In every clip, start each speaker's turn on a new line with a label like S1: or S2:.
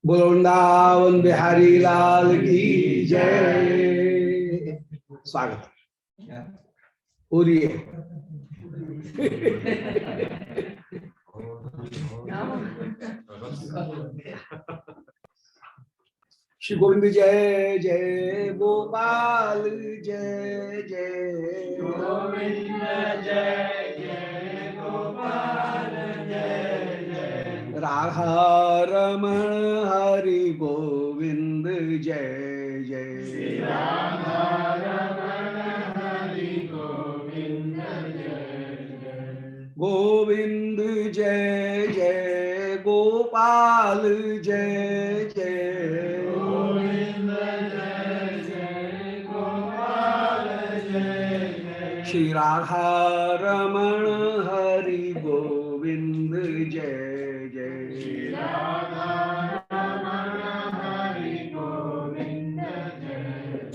S1: बोलो वृंदावन बिहारी लाल की जय। स्वागत हो रही है। श्री गोविंद जय जय गोपाल जय जय गोविंद जय जय गोपाल जय जय राधा रमण हरि गोविंद जय जय राधा रमण हरि गोविंद जय जय गोविंद जय जय गोपाल जय जय श्री राधा रमण हरि गोविंद जय जय श्री राधा रमण हरि गोविंद जय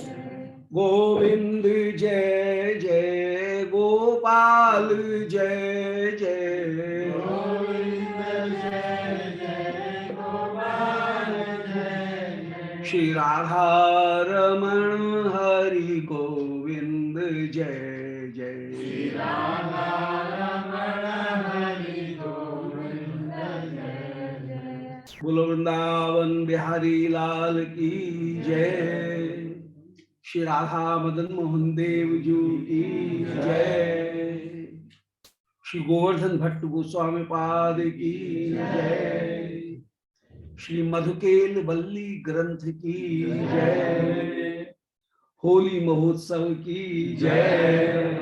S1: जय गोविंद जय जय गोपाल जय जय गोविंद जय जय गोपाल जय जय श्री राधा रमण हरि गोविंद जय बोलो वृंदावन बिहारी लाल की जय। श्री राधा मदन मोहन देव जी की जय। श्री गोवर्धन भट्ट गोस्वामी पाद की जय। श्री मधुकेल वल्ली ग्रंथ की जय। होली महोत्सव की जय।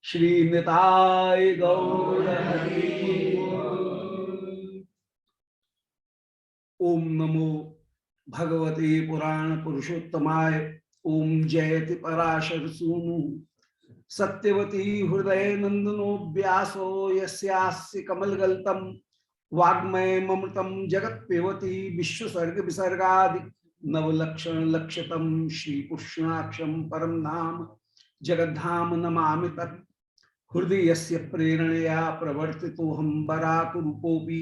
S1: श्री निताय गौर हरि। ओम नमो भगवते पुराण पुरुषोत्तमाय। ओम जयति पराशर सूनु सत्यवती हृदय नंदनो व्यासो यस्यास्य कमलगल्तम वाग्मय ममृतम जगत पेवती विश्वसर्ग विसर्गादि नवलक्षण लक्षतम श्री कृष्णाक्षम परम धाम जगद्धाम नमामि तत् हृदय यस्य प्रेरणया प्रवर्तितो हम बराक रूपोपि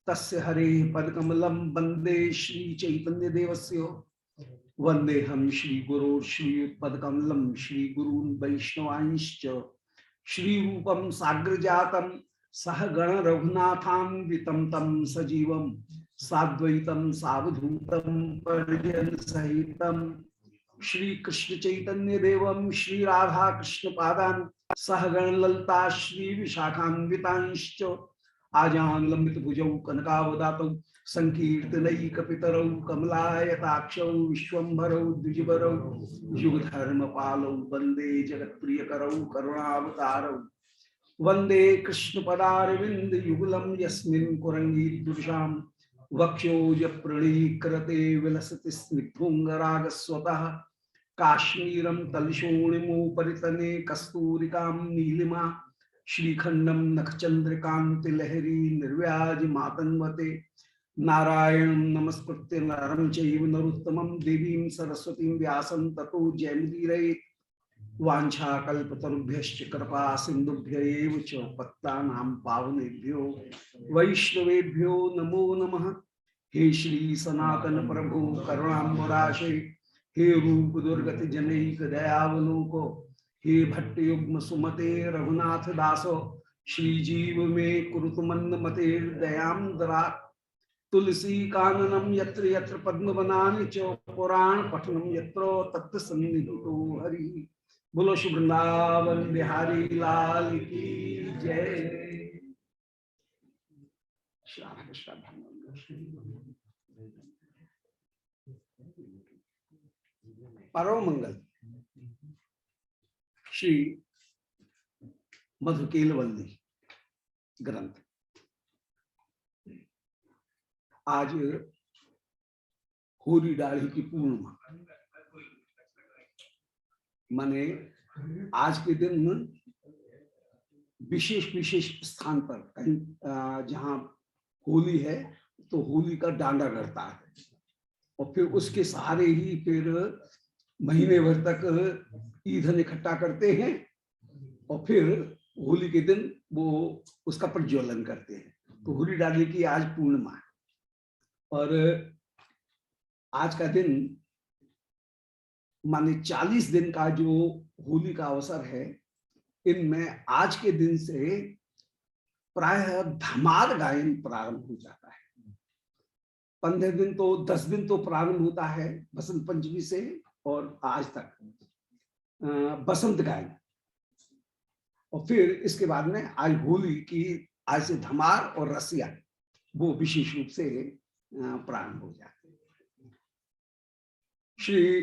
S1: तस्य हरे पदकमलम वंदे श्री चैतन्य देवस्य वंदे हम श्री गुरु श्री पदकमलम श्री गुरून् वैष्णवांश्च श्री रूपम साग्र जातम सह गण रघुनाथान्वितं तं सजीवं साद्वैतं सावधूतं परिजन सहितं श्री कृष्ण चैतन्य देवं श्री राधा कृष्ण पादान सह गण ललता श्री विशाखान्वितांश्च आजान लंबित भुजौ कनकावदातौ संकीर्तनैकपितरौ कमलायताक्षौ विश्वम्भरौ द्विजबरौ युगधर्म पालौ वंदे जगत्प्रियकरौ करुणावतारौ वंदे कृष्ण पदारविंद युगलम यस्मिन् कुरंगी दुर्शाम वक्षोज प्रणीकृते विलसति स्निग्धोंगरागस्वतः काश्मीरं तलशोणिमोपरितने कस्तूरिकां नीलिमा श्रीखंडम नखचंद्रकांति लहरी निर्व्याजमातन्वते नारायणं नमस्कृत्य नरं चैव नरोत्तमं देवीं सरस्वतीं व्यासं ततो जयमुदीरये वाञ्छाकल्पतरुभ्यश्च कृपा सिन्धुभ्य एव च पत्तानां पावनेभ्यो वैष्णवेभ्यो नमो नमः। हे श्री सनातन प्रभु करुणाम्बुराशे हे रूप दुर्गति जनैक दयावलोको हे भट्ट युग्म सुमते रघुनाथ दासो श्री जीव में कुरुत मंद मते दयाम दरा तुलसी काननम यत्र यत्र पद्म बनानि च पुराण पठनम यत्र तत्व सन्निधितो हरि। बोलो श्री वृंदावन बिहारी लाल की जय। परम मंगल श्री मधुकेल वल्ली ग्रंथ। आज होली दाढ़ी की पूर्णिमा, माने आज के दिन विशेष विशेष स्थान पर कहीं जहां होली है तो होली का डांडा करता है और फिर उसके सहारे ही फिर महीने भर तक ईंधन इकट्ठा करते हैं और फिर होली के दिन वो उसका प्रज्वलन करते हैं। तो होली डालने की आज पूर्णिमा है और आज का दिन माने 40 दिन का जो होली का अवसर है, इनमें आज के दिन से प्रायः धमार गायन प्रारंभ हो जाता है। 15 दिन तो 10 दिन तो प्रारंभ होता है बसंत पंचमी से और आज तक बसंत गायन, और फिर इसके बाद में आज होली की आज से धमार और रसिया वो विशेष रूप से प्रारंभ हो जाते हैं। श्री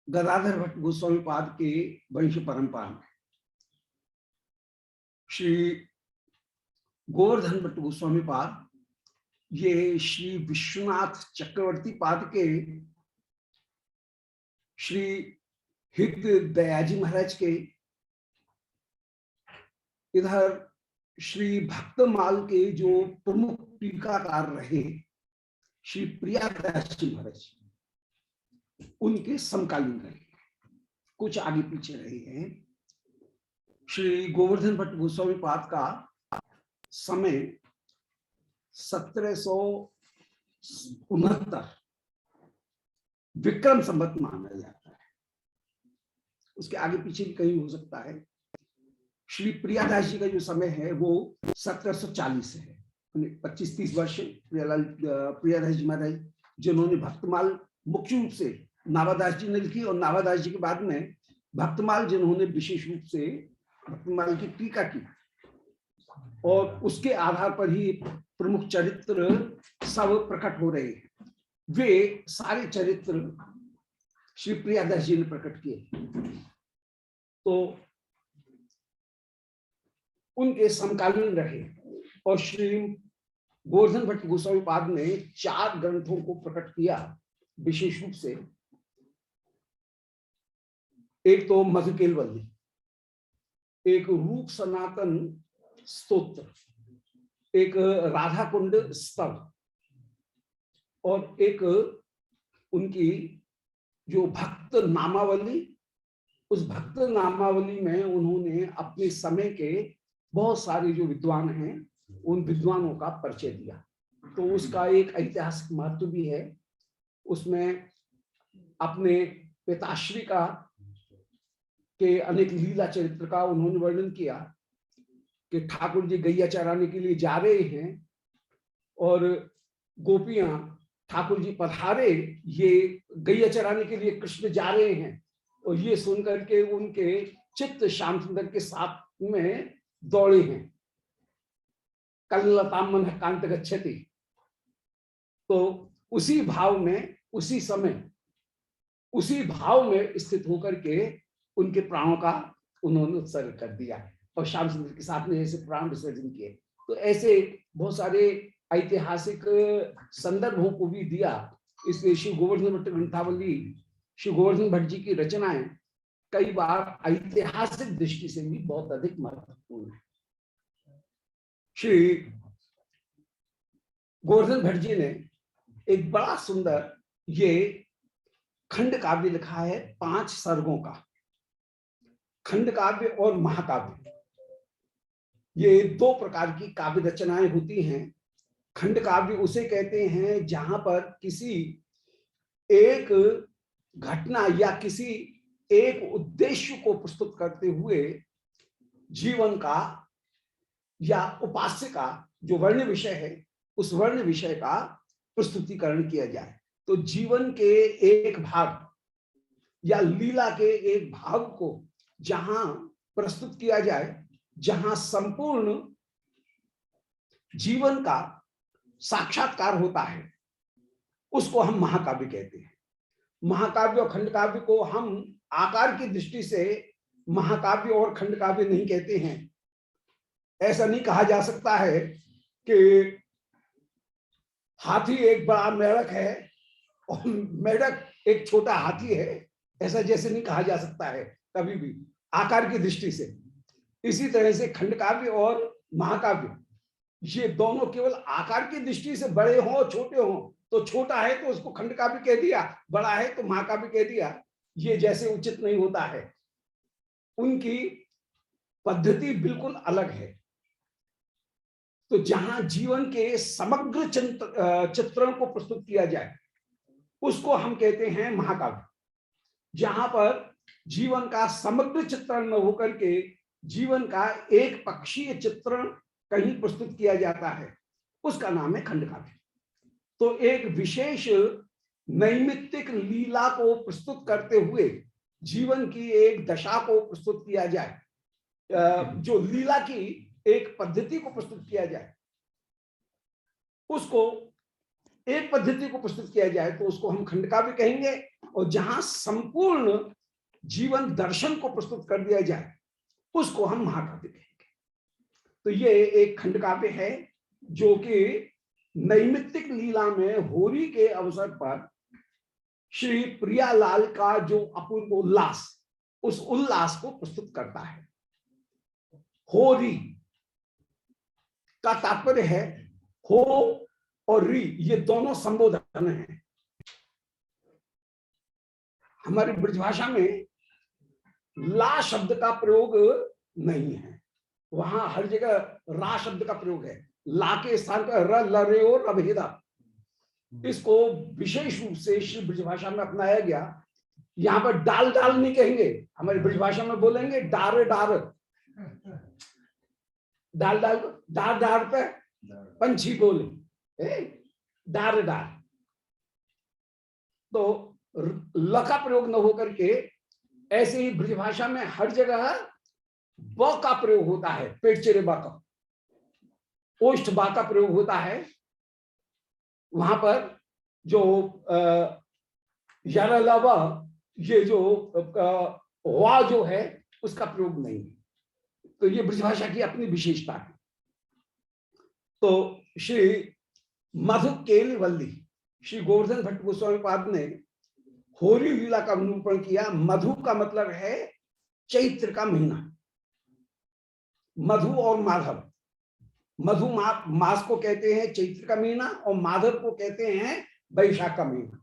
S1: गदाधर भट्ट गोस्वामी पाद के वंश परंपरा में श्री गोवर्धन भट्ट गोस्वामी पाद ये श्री विश्वनाथ चक्रवर्ती पाद के श्री हित दयाजी महाराज के, इधर श्री भक्तमाल के जो प्रमुख टीकाकार रहे श्री प्रियादास जी महाराज, उनके समकालीन रहे, कुछ आगे पीछे रहे हैं। श्री गोवर्धन भट्ट गोस्वामी पाद का समय 1769 विक्रम संवत माना जाता है, उसके आगे पीछे भी कहीं हो सकता है। श्री प्रियादास जी का जो समय है वो 1740 है, 25-30 वर्ष प्रियादास जी महाराज जिन्होंने भक्तमाल मुख्य रूप से नावादास जी ने लिखी, और नावादास जी के बाद में भक्तमाल जिन्होंने विशेष रूप से भक्तमाल की टीका की, और उसके आधार पर ही प्रमुख चरित्र सब प्रकट हो रहे हैं। वे सारे चरित्र श्री प्रियादास जी ने प्रकट किए, तो उनके समकालीन रहे। और श्री गोवर्धन भट्ट गोस्वामी पाद ने 4 ग्रंथों को प्रकट किया विशेष रूप से। एक तो मधुकेलवल्ली, एक रूप सनातन स्तोत्र, एक राधा कुंड स्तव, और एक उनकी जो भक्त नामावली, उस भक्त नामावली में उन्होंने अपने समय के बहुत सारे जो विद्वान हैं उन विद्वानों का परिचय दिया। तो उसका एक ऐतिहासिक महत्व भी है। उसमें अपने पिताश्री का के अनेक लीला चरित्र का उन्होंने वर्णन किया कि ठाकुर जी गैया चराने के लिए जा रहे हैं और गोपियां ठाकुर जी पधारे, ये गैया चराने के लिए कृष्ण जा रहे हैं, और ये सुनकर के उनके चित्त श्याम सुंदर के साथ में दौड़े हैं। कल्लताम मन कांत गच्छति। तो उसी भाव में, उसी समय, उसी भाव में स्थित होकर के उनके प्राणों का उन्होंने उत्सर्ग कर दिया, और श्याम सुंदर के साथ में ऐसे प्राण विसर्जन किए। तो ऐसे बहुत सारे ऐतिहासिक संदर्भों को भी दिया। इसलिए श्री गोवर्धन भट्ट ग्रंथावली, श्री गोवर्धन भट्ट जी की रचनाएं कई बार ऐतिहासिक दृष्टि से भी बहुत अधिक महत्वपूर्ण है। श्री गोवर्धन भट्ट जी ने एक बड़ा सुंदर ये खंड काव्य लिखा है 5 सर्गों का। खंड काव्य और महाकाव्य, ये 2 प्रकार की काव्य रचनाएं होती हैं। खंड काव्य उसे कहते हैं जहां पर किसी एक घटना या किसी एक उद्देश्य को प्रस्तुत करते हुए जीवन का या उपास्य का जो वर्ण विषय है, उस वर्ण विषय का प्रस्तुतिकरण किया जाए। तो जीवन के एक भाग या लीला के एक भाग को जहां प्रस्तुत किया जाए, जहां संपूर्ण जीवन का साक्षात्कार होता है, उसको हम महाकाव्य कहते हैं। महाकाव्य और खंड काव्य को हम आकार की दृष्टि से महाकाव्य और खंड काव्य नहीं कहते हैं। ऐसा नहीं कहा जा सकता है कि हाथी एक बड़ा मेढक है और मेढक एक छोटा हाथी है, ऐसा जैसे नहीं कहा जा सकता है कभी भी आकार की दृष्टि से। इसी तरह से खंड काव्य और महाकाव्य, ये दोनों केवल आकार की दृष्टि से बड़े हों छोटे हों, तो छोटा है तो उसको खंड काव्य कह दिया, बड़ा है तो महाकाव्य कह दिया, ये जैसे उचित नहीं होता है। उनकी पद्धति बिल्कुल अलग है। तो जहां जीवन के समग्र चित्रण को प्रस्तुत किया जाए उसको हम कहते हैं महाकाव्य। जहां पर जीवन का समग्र चित्रण न होकर के जीवन का एक पक्षीय चित्रण कहीं प्रस्तुत किया जाता है उसका नाम है खंडकाव्य। तो एक विशेष नैमित्तिक लीला को प्रस्तुत करते हुए जीवन की एक दशा को प्रस्तुत किया जाए, जो लीला की एक पद्धति को प्रस्तुत किया जाए, उसको एक पद्धति को प्रस्तुत किया जाए तो उसको हम खंडकाव्य कहेंगे। और जहां संपूर्ण जीवन दर्शन को प्रस्तुत कर दिया जाए उसको हम महाकाव्य कहेंगे। तो ये एक खंडकाव्य है जो कि नैमित्तिक लीला में होरी के अवसर पर श्री प्रियालाल का जो अपूर्व उल्लास, उस उल्लास को प्रस्तुत करता है। होरी का तात्पर्य है हो और री, ये दोनों संबोधन हैं। हमारी ब्रजभाषा में ला शब्द का प्रयोग नहीं है, वहां हर जगह रा शब्द का प्रयोग है। ला के स्थान पर र, ल, रे और अभेदा, इसको विशेष रूप से श्री ब्रजभाषा में अपनाया गया। यहाँ पर डाल डाल नहीं कहेंगे, हमारी ब्रजभाषा में बोलेंगे डार डार, डाल डाल डार डार पे पंछी बोले डार डार। तो ल का प्रयोग न होकर के ऐसे ही ब्रजभाषा में हर जगह ब का प्रयोग होता है, पेट चेरे बा का, ओष्ठ बा का प्रयोग होता है। वहां पर जो यारलावा, ये जो वा जो है उसका प्रयोग नहीं है। तो ये ब्रजभाषा की अपनी विशेषता है। तो श्री मधु केलवल्ली श्री गोवर्धन भट्ट गोस्वामी पाद ने होरी लीला का निरूपण किया। मधु का मतलब है चैत्र का महीना, मधु और माधव। मधु मास को कहते हैं चैत्र का महीना और माधव को कहते हैं वैशाख का महीना।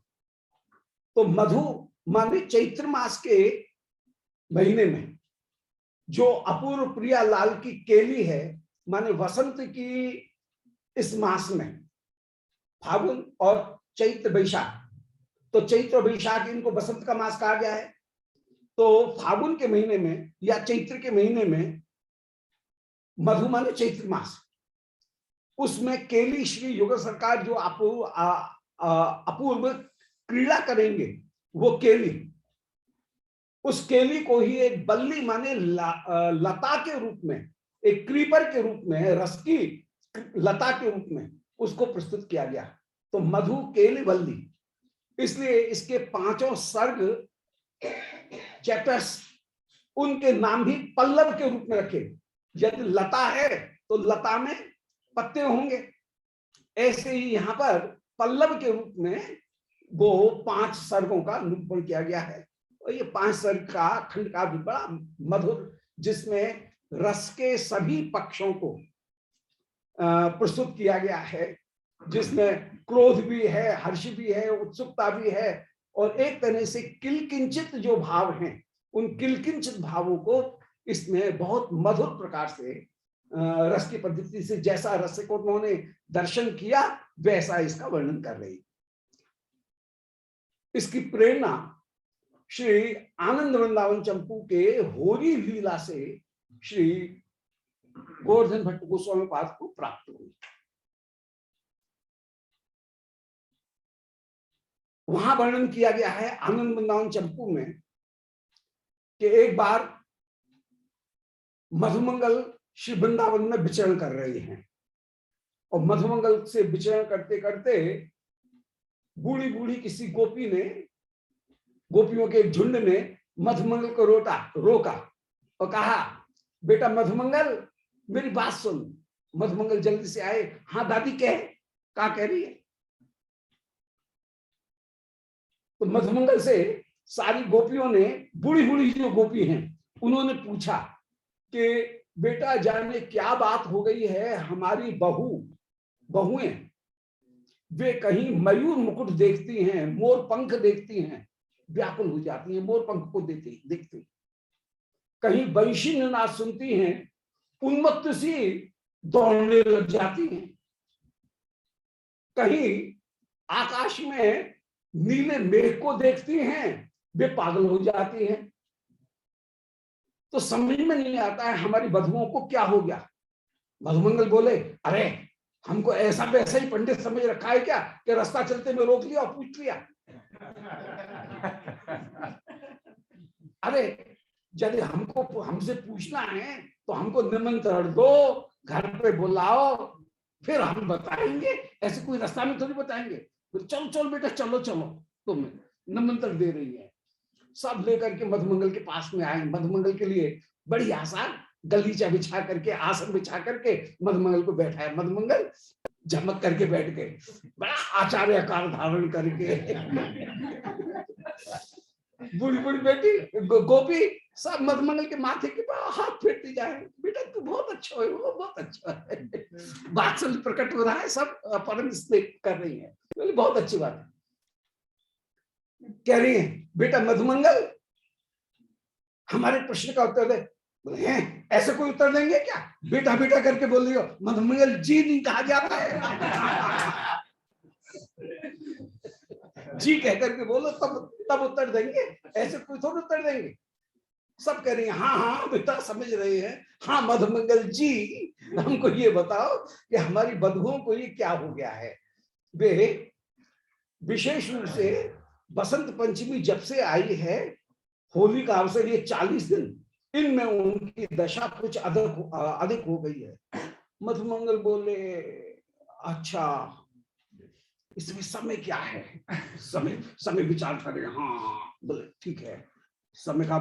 S1: तो मधु माने चैत्र मास के महीने में जो अपूर्व प्रिया लाल की केली है, माने वसंत की इस मास में फागुन और चैत्र वैशाख, तो चैत्र और वैशाख इनको बसंत का मास कहा गया है। तो फागुन के महीने में या चैत्र के महीने में मधु माने चैत्र मास, उसमें केली श्री युगल सरकार जो अपूर्व क्रीड़ा करेंगे वो केली, उस केली को ही एक बल्ली माने लता के रूप में, एक क्रीपर के रूप में, रस की लता के रूप में उसको प्रस्तुत किया गया। तो मधु केली बल्ली, इसलिए इसके पांचों सर्ग चैप्टर्स उनके नाम भी पल्लव के रूप में रखे। यदि लता है तो लता में पत्ते होंगे, ऐसे ही यहाँ पर पल्लव के रूप में वो 5 सर्गों का निरूपण किया गया है। और ये 5 सर्ग का खंड का भी बड़ा मधुर, जिसमें रस के सभी पक्षों को प्रस्तुत किया गया है, जिसमें क्रोध भी है, हर्ष भी है, उत्सुकता भी है, और एक तरह से किलकिंचित जो भाव हैं उन किलकिंचित भावों को इसमें बहुत मधुर प्रकार से रस की पद्धति से, जैसा रस को उन्होंने दर्शन किया वैसा इसका वर्णन कर रही। इसकी प्रेरणा श्री आनंद वृंदावन चंपू के होरी लीला से श्री गोवर्धन भट्ट गोस्वामी पाद को प्राप्त हुई। वहां वर्णन किया गया है आनंद वृंदावन चंपू में कि एक बार मधुमंगल श्री वृंदावन में विचरण कर रहे हैं, और मधुमंगल से विचरण करते करते बूढ़ी बूढ़ी किसी गोपी ने, गोपियों के झुंड ने मधुमंगल को रोका और कहा, बेटा मधुमंगल मेरी बात सुन। मधुमंगल जल्दी से आए, हाँ दादी क्या कह रही है। तो मधुमंगल से सारी गोपियों ने, बूढ़ी बूढ़ी जो गोपी हैं उन्होंने पूछा कि बेटा जाने क्या बात हो गई है, हमारी बहुएं वे कहीं मयूर मुकुट देखती हैं, मोर पंख देखती हैं, व्याकुल हो जाती हैं, मोर पंख को देखती। कहीं बंशी नाद सुनती हैं, उन्मत्त सी दौड़ने लग जाती हैं, कहीं आकाश में नीले मेघ को देखती हैं, वे पागल हो जाती हैं। तो समझ में नहीं आता है हमारी बधुओं को क्या हो गया। मधुमंगल बोले, अरे हमको ऐसा वैसा ही पंडित समझ रखा है क्या कि रास्ता चलते में रोक लिया और पूछ लिया। अरे यदि हमको हमसे पूछना है तो हमको निमंत्रण दो, घर पे बुलाओ, फिर हम बताएंगे। ऐसे कोई रास्ता में थोड़ी बताएंगे। चलो चलो बेटा, चलो चलो, तुम निमंत्रण दे रही है। सब लेकर के मधुमंगल के पास में आए। मधुमंगल के लिए बड़ी आसान गलीचा बिछा करके, आसन बिछा करके मधुमंगल को बैठाया। मधुमंगल झमक करके बैठ गए, बड़ा आचार्य आकार धारण करके। बूढ़ी बूढ़ी बेटी गोपी सब मधुमंगल के माथे के पास हाथ फेरती जाए, बेटा तू बहुत अच्छा है, वो बहुत अच्छा है। वात्सल्य प्रकट हो रहा है, सब परम स्नेह कर रही है, बहुत अच्छी बात है। कह रही है, बेटा मधुमंगल हमारे प्रश्न का उत्तर दे। बोले हैं, ऐसे कोई उत्तर देंगे क्या? बेटा बेटा करके बोल रही हो, मधुमंगल जी नहीं कहा जाता है। जी कह करके बोलो तब उत्तर देंगे, ऐसे कोई थोड़ा उत्तर देंगे। सब कह रही है हाँ हाँ बेटा समझ रहे हैं। हाँ मधुमंगल जी, हमको ये बताओ कि हमारी बधुओं को ये क्या हो गया है। वे विशेष रूप से बसंत पंचमी जब से आई है, होली का अवसर, ये 40 दिन, इनमें उनकी दशा कुछ अधिक हो गई है। मधुमंगल बोले, अच्छा इसमें समय क्या है? समय विचार करें। हाँ बोले ठीक है, समय का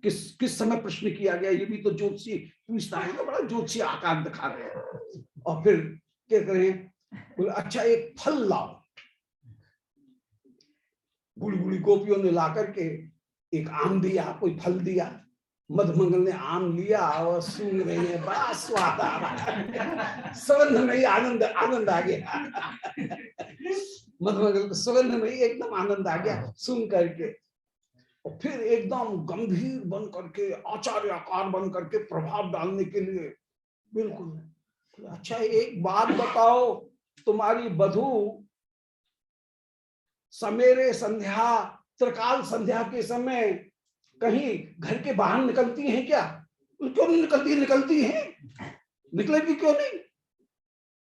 S1: किस समय प्रश्न किया गया, ये भी तो ज्योतिषी पूछता है ना, बड़ा ज्योतिषी आकार दिखा रहे हैं। और फिर क्या करें? बोले अच्छा एक फल लाओ। बूढ़ी बूढ़ी गोपियों ने ला करके एक आम दिया, कोई फल दिया। मधुमंगल ने आम लिया और सूंघ रही है, बड़ा स्वाद आ रहा है, सुगंध में ही आनंद आ गया। मधुमंगल को सुगंध में ही एकदम आनंद आ गया सूंघ करके। और फिर एकदम गंभीर बन करके, आचार्य आकार बन करके प्रभाव डालने के लिए, बिल्कुल अच्छा एक बात बताओ, तुम्हारी बधू समेरे संध्या, त्रिकाल संध्या के समय कहीं घर के बाहर निकलती हैं क्या? क्यों नहीं निकलती? निकलती हैं, निकलेगी क्यों नहीं?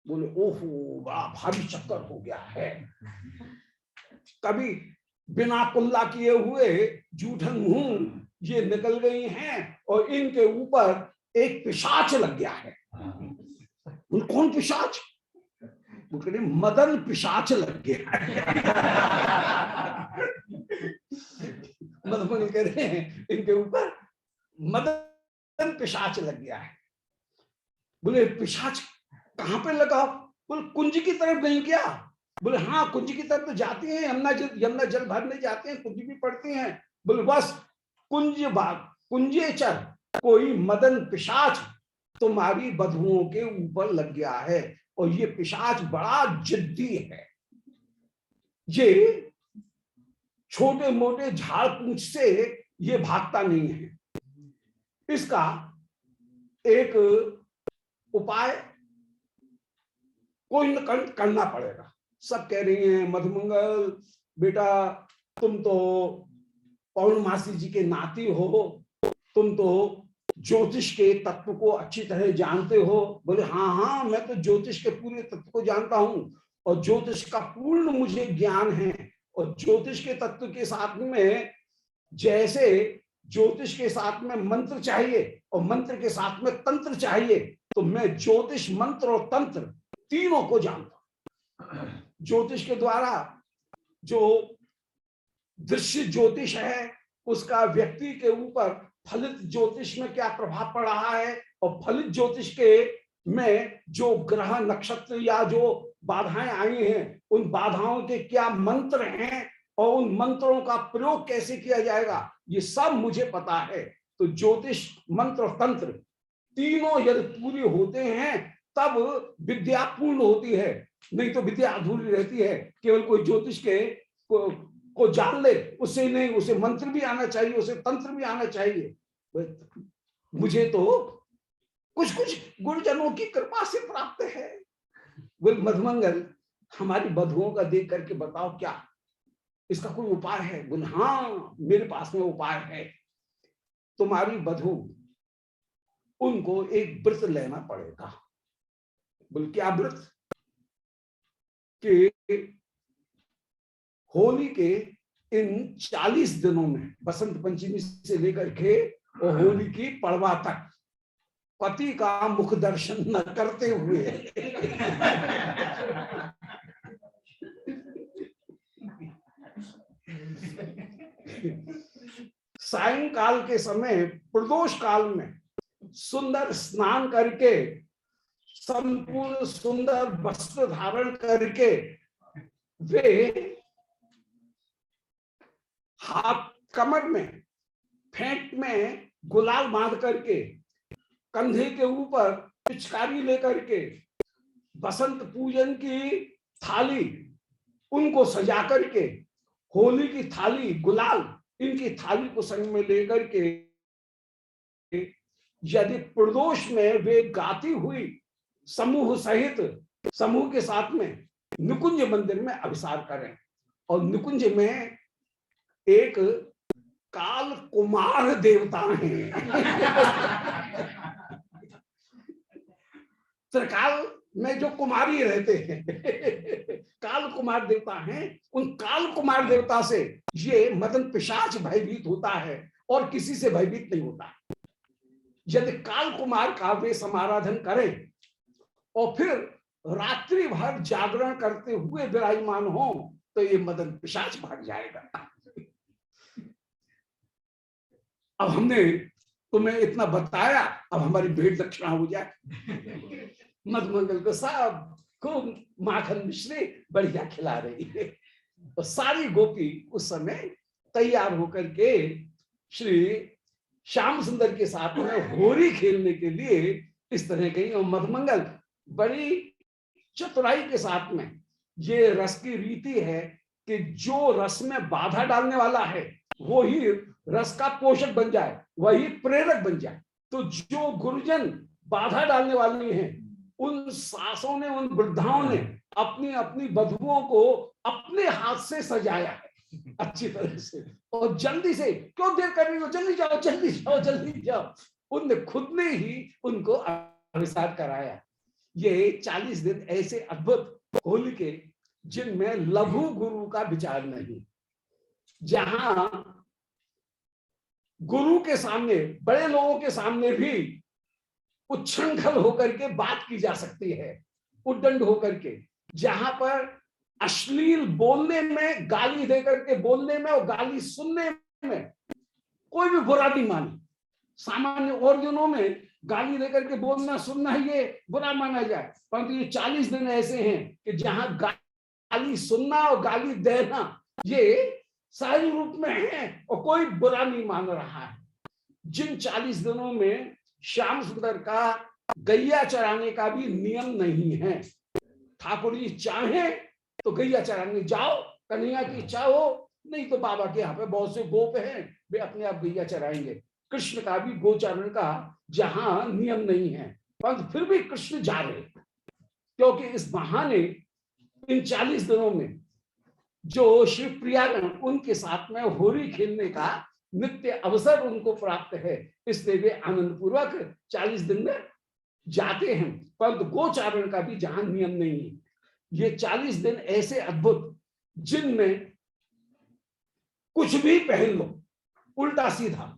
S1: बोले ओहो बड़ा भारी चक्कर हो गया है। कभी बिना कुल्ला किए हुए जूठन मुंह ये निकल गई हैं और इनके ऊपर एक पिशाच लग गया है। कौन पिशाच? मदन पिशाच लग गया है। मधुमंगल कह रहे हैं इनके ऊपर मदन पिशाच लग गया है। बोले पिशाच कहां पे लगा? बोले कुंज की तरफ नहीं क्या? बोले हाँ कुंज की तरफ तो जाती हैं, यमुना जल भरने जाते हैं, कुंज भी पड़ती हैं। बोले बस कुंजेचर कोई मदन पिशाच तुम्हारी बधुओं के ऊपर लग गया है, और ये पिशाच बड़ा जिद्दी है। ये छोटे मोटे झाड़ पूंछ से ये भागता नहीं है। इसका एक उपाय कोई न करना पड़ेगा। सब कह रही हैं मधुमंगल बेटा तुम तो पौर्णमासी जी के नाती हो, तुम तो ज्योतिष के तत्व को अच्छी तरह जानते हो। बोले हाँ हाँ मैं तो ज्योतिष के पूरे तत्व को जानता हूं, और ज्योतिष का पूर्ण मुझे ज्ञान है। और ज्योतिष के तत्व के साथ में, जैसे ज्योतिष के साथ में मंत्र चाहिए और मंत्र के साथ में तंत्र चाहिए, तो मैं ज्योतिष मंत्र और तंत्र तीनों को जानता हूं। ज्योतिष के द्वारा जो दृश्य ज्योतिष है उसका व्यक्ति के ऊपर फलित ज्योतिष में क्या प्रभाव पड़ रहा है, और फलित ज्योतिष के में जो ग्रह नक्षत्र या जो बाधाएं आई हैं उन बाधाओं के क्या मंत्र हैं और उन मंत्रों का प्रयोग कैसे किया जाएगा, ये सब मुझे पता है। तो ज्योतिष मंत्र और तंत्र तीनों यदि पूरे होते हैं तब विद्या पूर्ण होती है, नहीं तो विद्या अधूरी रहती है। केवल कोई ज्योतिष के को जान ले उससे नहीं, उसे मंत्र भी आना चाहिए, उसे तंत्र भी आना चाहिए। मुझे तो कुछ कुछ गुरुजनों की कृपा से प्राप्त है। बोल मधुमंगल हमारी बधुओं का देख करके बताओ क्या इसका कोई उपाय है? बोले हाँ मेरे पास में उपाय है। तुम्हारी बधू उनको एक व्रत लेना पड़ेगा। बोले क्या व्रत? कि होली के इन 40 दिनों में बसंत पंचमी से लेकर के और होली की पड़वा तक पति का मुख दर्शन न करते हुए सायंकाल के समय प्रदोष काल में सुंदर स्नान करके संपूर्ण सुंदर वस्त्र धारण करके वे हाथ कमर में फेंट में गुलाल बांध करके कंधे के ऊपर पिचकारी लेकर के बसंत पूजन की थाली उनको सजा करके होली की थाली गुलाल इनकी थाली को संग में लेकर के यदि प्रदोष में वे गाती हुई समूह सहित समूह के साथ में निकुंज मंदिर में अभिसार करें। और निकुंज में एक काल कुमार देवता हैं त्रिकाल में जो कुमारी रहते हैं काल कुमार देवता हैं। उन काल कुमार देवता से ये मदन पिशाच भयभीत होता है और किसी से भयभीत नहीं होता। यदि काल कुमार का वे समाराधन करें और फिर रात्रि भर जागरण करते हुए विराजमान हो तो ये मदन पिशाच भाग जाएगा। अब हमने तुम्हें इतना बताया, अब हमारी भेंट दक्षिणा हो जाए। मधुमंगल को सब खूब माखन मिश्री बढ़िया खिला रही है और सारी गोपी उस समय तैयार होकर के श्री श्याम सुंदर के साथ में होरी खेलने के लिए इस तरह गई। और मधुमंगल बड़ी चतुराई के साथ में ये रस की रीति है कि जो रस में बाधा डालने वाला है वो ही रस का पोषक बन जाए, वही प्रेरक बन जाए। तो जो गुरुजन बाधा डालने वाले हैं उन सासों ने उन वृद्धाओं ने अपनी अपनी बधुओं को अपने हाथ से सजाया है अच्छी तरह से। और जल्दी से क्यों देर कर रही हो, जल्दी जाओ जल्दी जाओ जल्दी जाओ। उनने खुद ने ही उनको अभिसार कराया। ये 40 दिन ऐसे अद्भुत होली के जिनमें लघु गुरु का विचार नहीं, जहां गुरु के सामने बड़े लोगों के सामने भी उच्छृंखल होकर के बात की जा सकती है, उद्दंड होकर के, जहां पर अश्लील बोलने में, गाली देकर के बोलने में और गाली सुनने में कोई भी बुरा नहीं माने। सामान्य और दिनों में गाली देकर के बोलना सुनना ये बुरा माना जाए, परंतु ये 40 दिन ऐसे हैं कि जहां गाली सुनना और गाली देना ये सहज रूप में है और कोई बुरा नहीं मान रहा है। जिन 40 दिनों में श्याम सुंदर का गैया चराने का भी नियम नहीं है। ठाकुर जी चाहे तो गैया चराने जाओ, कन्हैया की इच्छा हो, नहीं तो बाबा के यहाँ पे बहुत से गोप हैं वे अपने आप गैया चराएंगे। कृष्ण का भी गोचारण का जहां नियम नहीं है, परंतु फिर भी कृष्ण जा रहे, क्योंकि इस बहाने इन 40 दिनों में जो श्री प्रियागण उनके साथ में होली खेलने का नित्य अवसर उनको प्राप्त है, इसलिए वे आनंद पूर्वक 40 दिन में जाते हैं। परंतु गोचारण का भी जहां नियम नहीं है। ये 40 दिन ऐसे अद्भुत जिनमें कुछ भी पहन लो, उल्टा सीधा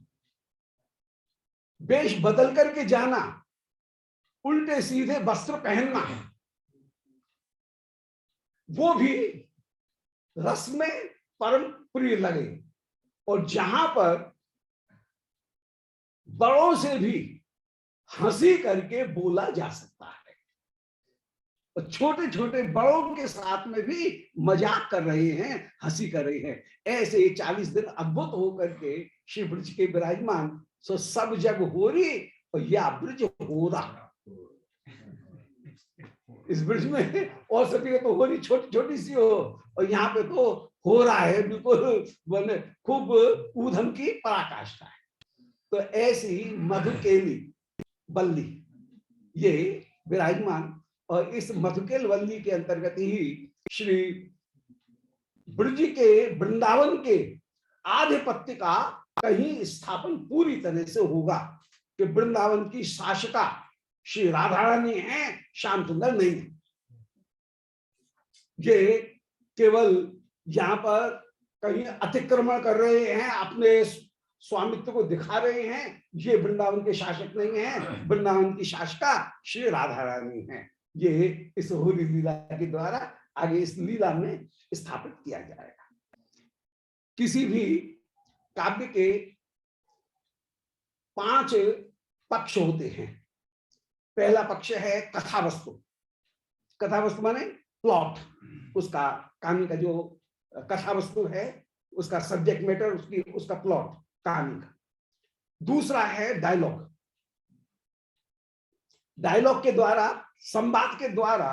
S1: वेश बदल करके जाना, उल्टे सीधे वस्त्र पहनना, वो भी रस में परम प्रिय लगे। और जहां पर बड़ों से भी हंसी करके बोला जा सकता है और छोटे छोटे बड़ों के साथ में भी मजाक कर रहे हैं, हंसी कर रहे हैं, ऐसे 40 दिन अद्भुत होकर के श्री ब्रज के विराजमान। सो सब जग हो रही और या ब्रज हो रहा। इस ब्रज में और सभी तो हो रही छोटी छोटी सी हो, और यहाँ पे तो हो रहा है बिल्कुल खूब ऊधम की पराकाष्ठा है। तो ऐसी मधुकेली वल्ली ये विराजमान, और इस मधुकेल वल्ली के अंतर्गत ही श्री ब्रज के वृंदावन के आधिपत्य का कहीं स्थापन पूरी तरह से होगा कि वृंदावन की शासिका श्री राधा रानी है, श्याम सुंदर नहीं है। ये केवल यहाँ पर कहीं अतिक्रमण कर रहे हैं, अपने स्वामित्व को दिखा रहे हैं, ये वृंदावन के शासक नहीं है, वृंदावन की शासिका श्री राधा रानी है। ये इस होली लीला के द्वारा आगे इस लीला में स्थापित किया जाएगा। किसी भी काव्य के 5 पक्ष होते हैं। पहला पक्ष है कथा वस्तु। कथा वस्तु माने प्लॉट, उसका कहानी का जो कथा वस्तु है, उसका सब्जेक्ट मैटर, उसका प्लॉट कहानी का। दूसरा है डायलॉग। डायलॉग के द्वारा, संवाद के द्वारा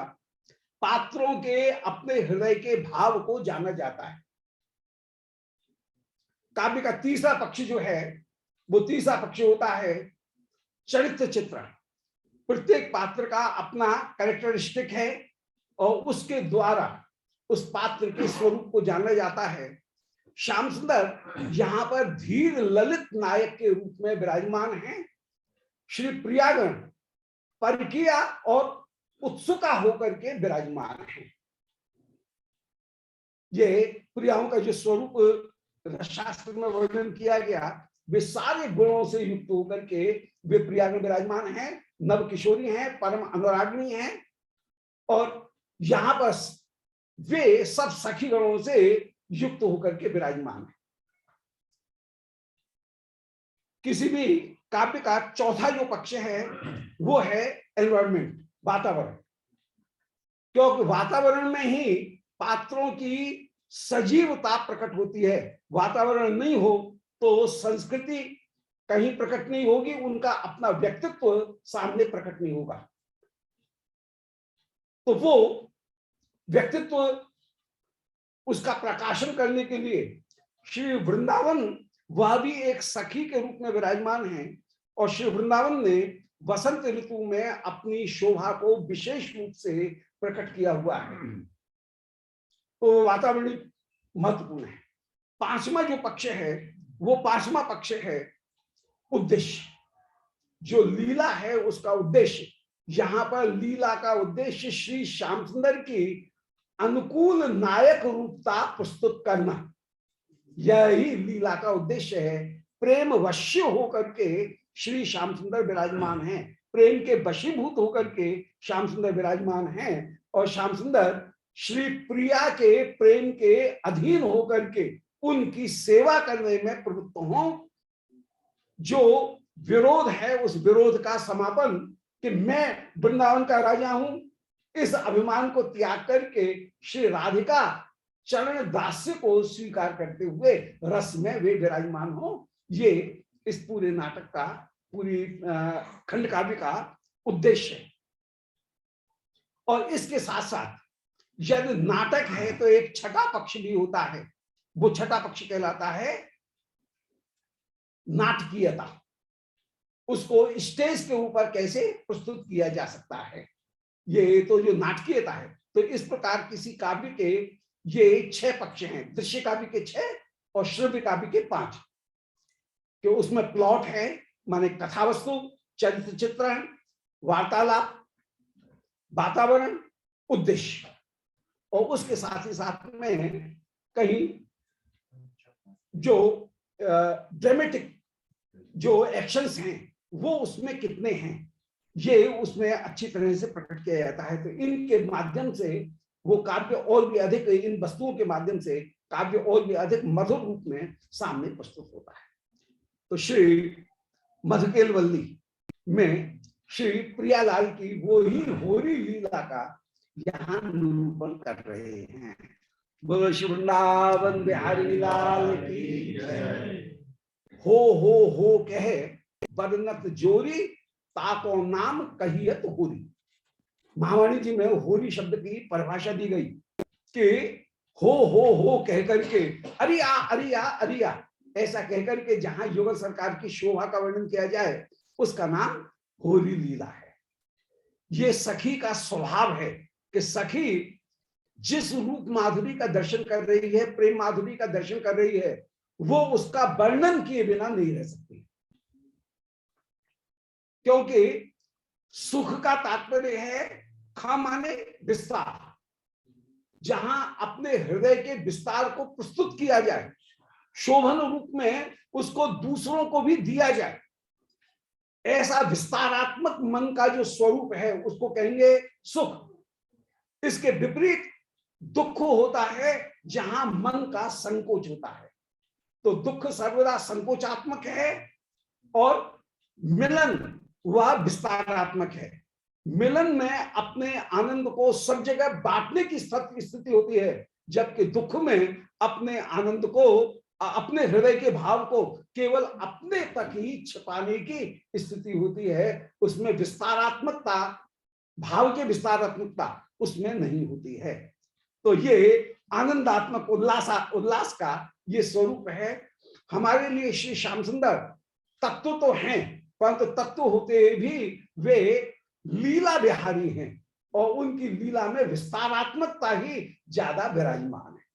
S1: पात्रों के अपने हृदय के भाव को जाना जाता है। काव्य का तीसरा पक्ष जो है, वो तीसरा पक्ष होता है चरित्र चित्रण। प्रत्येक पात्र का अपना कैरेक्टरिस्टिक है और उसके द्वारा उस पात्र के स्वरूप को जाना जाता है। श्याम सुंदर यहाँ पर धीर ललित नायक के रूप में विराजमान हैं। श्री प्रियागण परकिया और उत्सुका होकर के विराजमान है। ये प्रियाओं का जो स्वरूप शास्त्र में वर्णन किया गया, वे सारे गुणों से युक्त होकर के वे प्रियागण विराजमान हैं, नव किशोरी हैं, परम अनुरागिणी हैं, और यहाँ पर वे सब सखी गणों से युक्त होकर के विराजमान है। किसी भी काव्य का चौथा जो पक्ष है वो है एनवायरमेंट, वातावरण। क्योंकि वातावरण में ही पात्रों की सजीवता प्रकट होती है। वातावरण नहीं हो तो संस्कृति कहीं प्रकट नहीं होगी, उनका अपना व्यक्तित्व सामने प्रकट नहीं होगा। तो वो व्यक्तित्व, उसका प्रकाशन करने के लिए श्री वृंदावन वह भी एक सखी के रूप में विराजमान है, और श्री वृंदावन ने वसंत ऋतु में अपनी शोभा को विशेष रूप से प्रकट किया हुआ है। तो वातावरण महत्वपूर्ण है। पांचवा जो पक्ष है वो पांचवा पक्ष है उद्देश्य। जो लीला है उसका उद्देश्य, यहाँ पर लीला का उद्देश्य श्री श्याम सुंदर की अनुकूल नायक रूपता प्रस्तुत करना, यही लीला का उद्देश्य है। प्रेम वश्य होकर के श्री श्याम सुंदर विराजमान हैं, प्रेम के वशीभूत होकर के श्याम सुंदर विराजमान हैं, और श्याम सुंदर श्री प्रिया के प्रेम के अधीन होकर के उनकी सेवा करने में प्रवृत्त हों। जो विरोध है उस विरोध का समापन कि मैं वृंदावन का राजा हूं, इस अभिमान को त्याग करके श्री राधिका चरण दास्य को स्वीकार करते हुए रस में वे विराजमान हो। ये इस पूरे नाटक का, पूरी खंड काव्य का उद्देश्य है। और इसके साथ साथ यदि नाटक है तो एक छठा पक्ष भी होता है। वो छठा पक्ष कहलाता है नाटकीयता। उसको स्टेज के ऊपर कैसे प्रस्तुत किया जा सकता है, ये तो जो नाटकीयता है। तो इस प्रकार किसी काव्य के ये 6 पक्ष हैं। दृश्य काव्य के 6 और श्रव्य काव्य के 5। कि उसमें प्लॉट है माने कथा वस्तु, चरित्र चित्रण, वार्तालाप, वातावरण, उद्देश्य, और उसके साथ ही साथ में कहीं जो ड्रामेटिक जो एक्शंस हैं वो उसमें कितने हैं, ये उसमें अच्छी तरह से प्रकट किया जाता है। तो इनके माध्यम से वो काव्य और भी अधिक, इन वस्तुओं के माध्यम से काव्य और भी अधिक मधुर रूप में सामने प्रस्तुत होता है। तो श्री मधुकेल वल्ली में श्री प्रियालाल की वो ही होरी लीला का यहाँ निरूपण कर रहे हैं। बोलो श्री वृंदावन बिहारी लाल की जय। हो कहे बरनत जोरी, ताको नाम कहियत होरी। महावाणी जी में होरी शब्द की परिभाषा दी गई कि हो कह करके अरिया अरिया अरिया ऐसा कहकर के जहां युगल सरकार की शोभा का वर्णन किया जाए उसका नाम होली लीला है। ये सखी का स्वभाव है कि सखी जिस रूप माधुरी का दर्शन कर रही है, प्रेम माधुरी का दर्शन कर रही है, वो उसका वर्णन किए बिना नहीं रह सकती, क्योंकि सुख का तात्पर्य है खा माने विस्तार, जहां अपने हृदय के विस्तार को प्रस्तुत किया जाए, शोभन रूप में उसको दूसरों को भी दिया जाए, ऐसा विस्तारात्मक मन का जो स्वरूप है उसको कहेंगे सुख। इसके विपरीत दुख होता है जहां मन का संकोच होता है। तो दुख सर्वदा संकोचात्मक है और मिलन वह विस्तारात्मक है। मिलन में अपने आनंद को सब जगह बांटने की स्थिति होती है, जबकि दुख में अपने आनंद को, अपने हृदय के भाव को केवल अपने तक ही छिपाने की स्थिति होती है। उसमें विस्तारात्मकता, भाव के विस्तारात्मकता उसमें नहीं होती है। तो ये आनंदात्मक उल्लास का ये स्वरूप है। हमारे लिए श्री श्याम सुंदर तत्व तो हैं, परंतु तत्व होते भी वे लीला विहारी हैं और उनकी लीला में विस्तारात्मकता ही ज्यादा विराजमान है।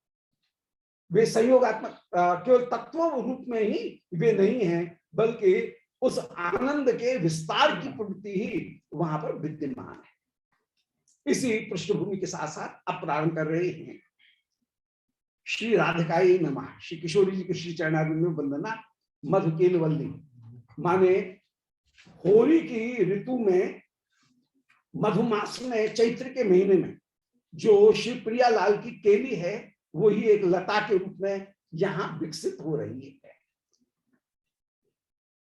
S1: वे संयोगात्मक केवल तत्व रूप में ही वे नहीं हैं, बल्कि उस आनंद के विस्तार की प्रवृत्ति ही वहां पर विद्यमान है। इसी पृष्ठभूमि के साथ साथ अब प्रारंभ कर रहे हैं श्री राधिकाई नमः। श्री किशोरी जी के श्री चरणारविंद में वंदना। मधुकेल वल्ली माने होली की ऋतु में, मधुमास में, चैत्र के महीने में जो श्री प्रियालाल की केली है वो ही एक लता के रूप में यहां विकसित हो रही है।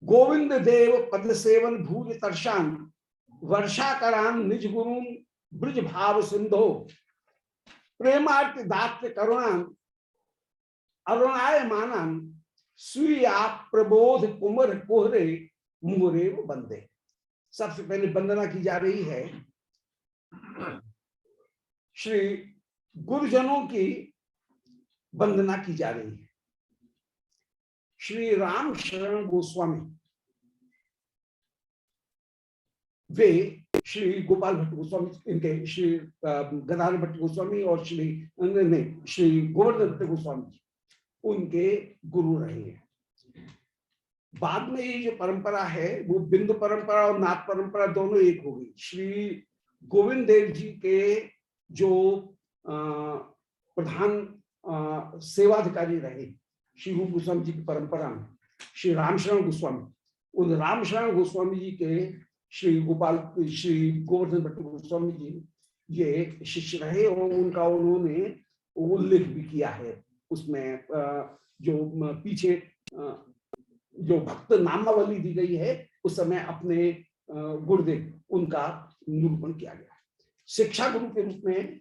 S1: गोविंद देव पद सेवन भूज तरशान वर्षा करान निज गुरु ब्रज भाव सिंधो प्रेमार्थ दात्र करुणान अरुणाय मानन सुया प्रबोध कुमर कोहरे मोरे बंदे। सबसे पहले वंदना की जा रही है श्री गुरुजनों की वंदना की जा रही है। श्री राम शरण गोस्वामी वे श्री गोपाल भट्ट गोस्वामी, इनके श्री गदाधर भट्ट गोस्वामी और श्री गोवर्धन भट्ट गोस्वामी उनके गुरु रहे हैं। बाद में ये जो परंपरा है वो बिंदु परंपरा और नाथ परंपरा दोनों एक हो गई। श्री गोविंद देव जी के जो प्रधान सेवाधिकारी रहे श्री रूप गोस्वामी जी की परंपरा में, श्री रामशरण गोस्वामी, उन रामशरण गोस्वामी जी के श्री गोवर्धन भट्ट गोस्वामी जी ये शिष्य रहे और उनका उन्होंने उल्लेख भी किया है उसमें। जो पीछे जो भक्त नामावली दी गई है उस समय अपने गुरुदेव उनका निरूपण किया गया। शिक्षा गुरु के रूप में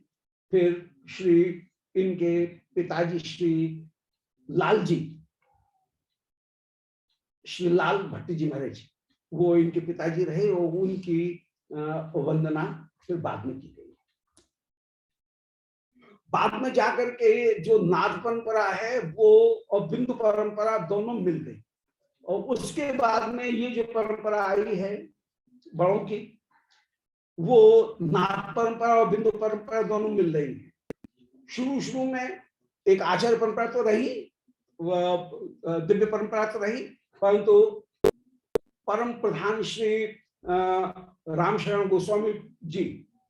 S1: फिर श्री इनके पिताजी श्री लाल भट्ट जी महाराज, वो इनके पिताजी रहे और उनकी वंदना फिर बाद में की गई। बाद में जाकर के जो नाथ परंपरा है वो और बिंदु परंपरा दोनों मिल गई और उसके बाद में ये जो परंपरा आई है बड़ों की, वो नाथ परंपरा और बिंदु परंपरा दोनों मिल रही है। शुरू में एक आचार्य परंपरा तो रही, दिव्य परंपरा तो रही, परंतु परम प्रधान श्री रामशरण गोस्वामी जी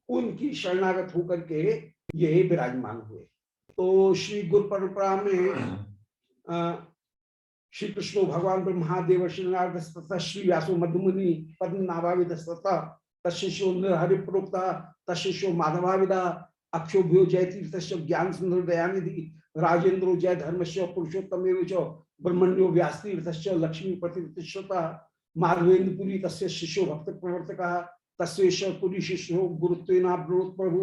S1: उनकी शरणागत होकर के ये विराजमान हुए। तो श्री गुरु परंपरा में श्री कृष्ण भगवान ब्रह्मादेव श्री नारद श्री व्यासो मधुमुनि पद्मनाभाविद तशिष्यो हरि प्रोक्ता तशिष्यो माधवाविदा अक्षोभ्यो जय तीर्थ ज्ञान सुंदर दयानिधि राजेंद्रो जय धर्मश्य पुरुषोत्तम ब्रह्मण्यो व्यास तीर्थ लक्ष्मी प्रतिष्ठता माधवेन्द्रपुरी तस्य शिष्यो भक्त प्रवर्तक तस्वेश्वरपुरी शिष्यो गुरुत्वेना ब्रोत प्रभु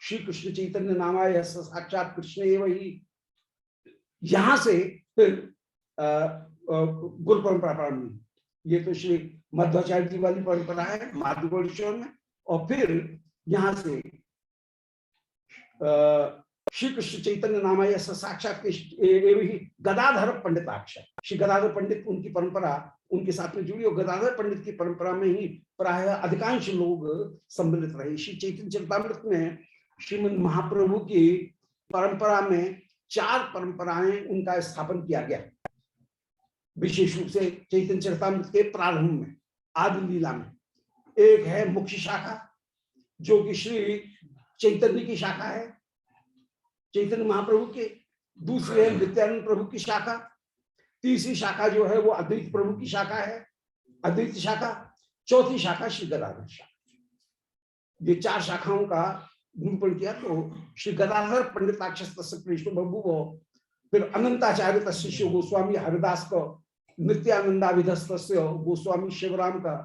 S1: श्री कृष्ण चैतन्य नामाय साक्षात कृष्ण एवं ही। यहां से फिर गुरु परंपरा प्रारंभ हुई। ये तो श्री मध्वाचार्य जी वाली परंपरा है माधुगोलेश्वर में, और फिर यहां से श्री कृष्ण चैतन्य नामय साक्षात गदाधर पंडिताक्ष। श्री गदाधर पंडित उनकी परंपरा उनके साथ में जुड़ी और गदाधर पंडित की परंपरा में ही प्राय अधिकांश लोग सम्मिलित रहे। श्री चैतन्य चरितामृत में श्रीमद महाप्रभु की परंपरा में 4 परंपराएं उनका स्थापन किया गया। विशेष रूप से चैतन्य चरितामृत के प्रारंभ में आदि लीला में एक है मुख्य शाखा जो कि श्री चैतन्य की शाखा है, चैतन्य महाप्रभु के। दूसरे है नित्यानंद प्रभु की शाखा। तीसरी शाखा जो है वो अद्वैत प्रभु की शाखा है, अद्वैत शाखा। चौथी शाखा श्री गदाधर शाखा। ये 4 शाखाओं का निरूपण किया। तो श्री गदाधर पंडिताक्ष कृष्ण प्रभु को, फिर अनंताचार्य तस्शिष्य गोस्वामी हरिदास को, नित्यानंदाभिधस्त गोस्वामी शिवराम का,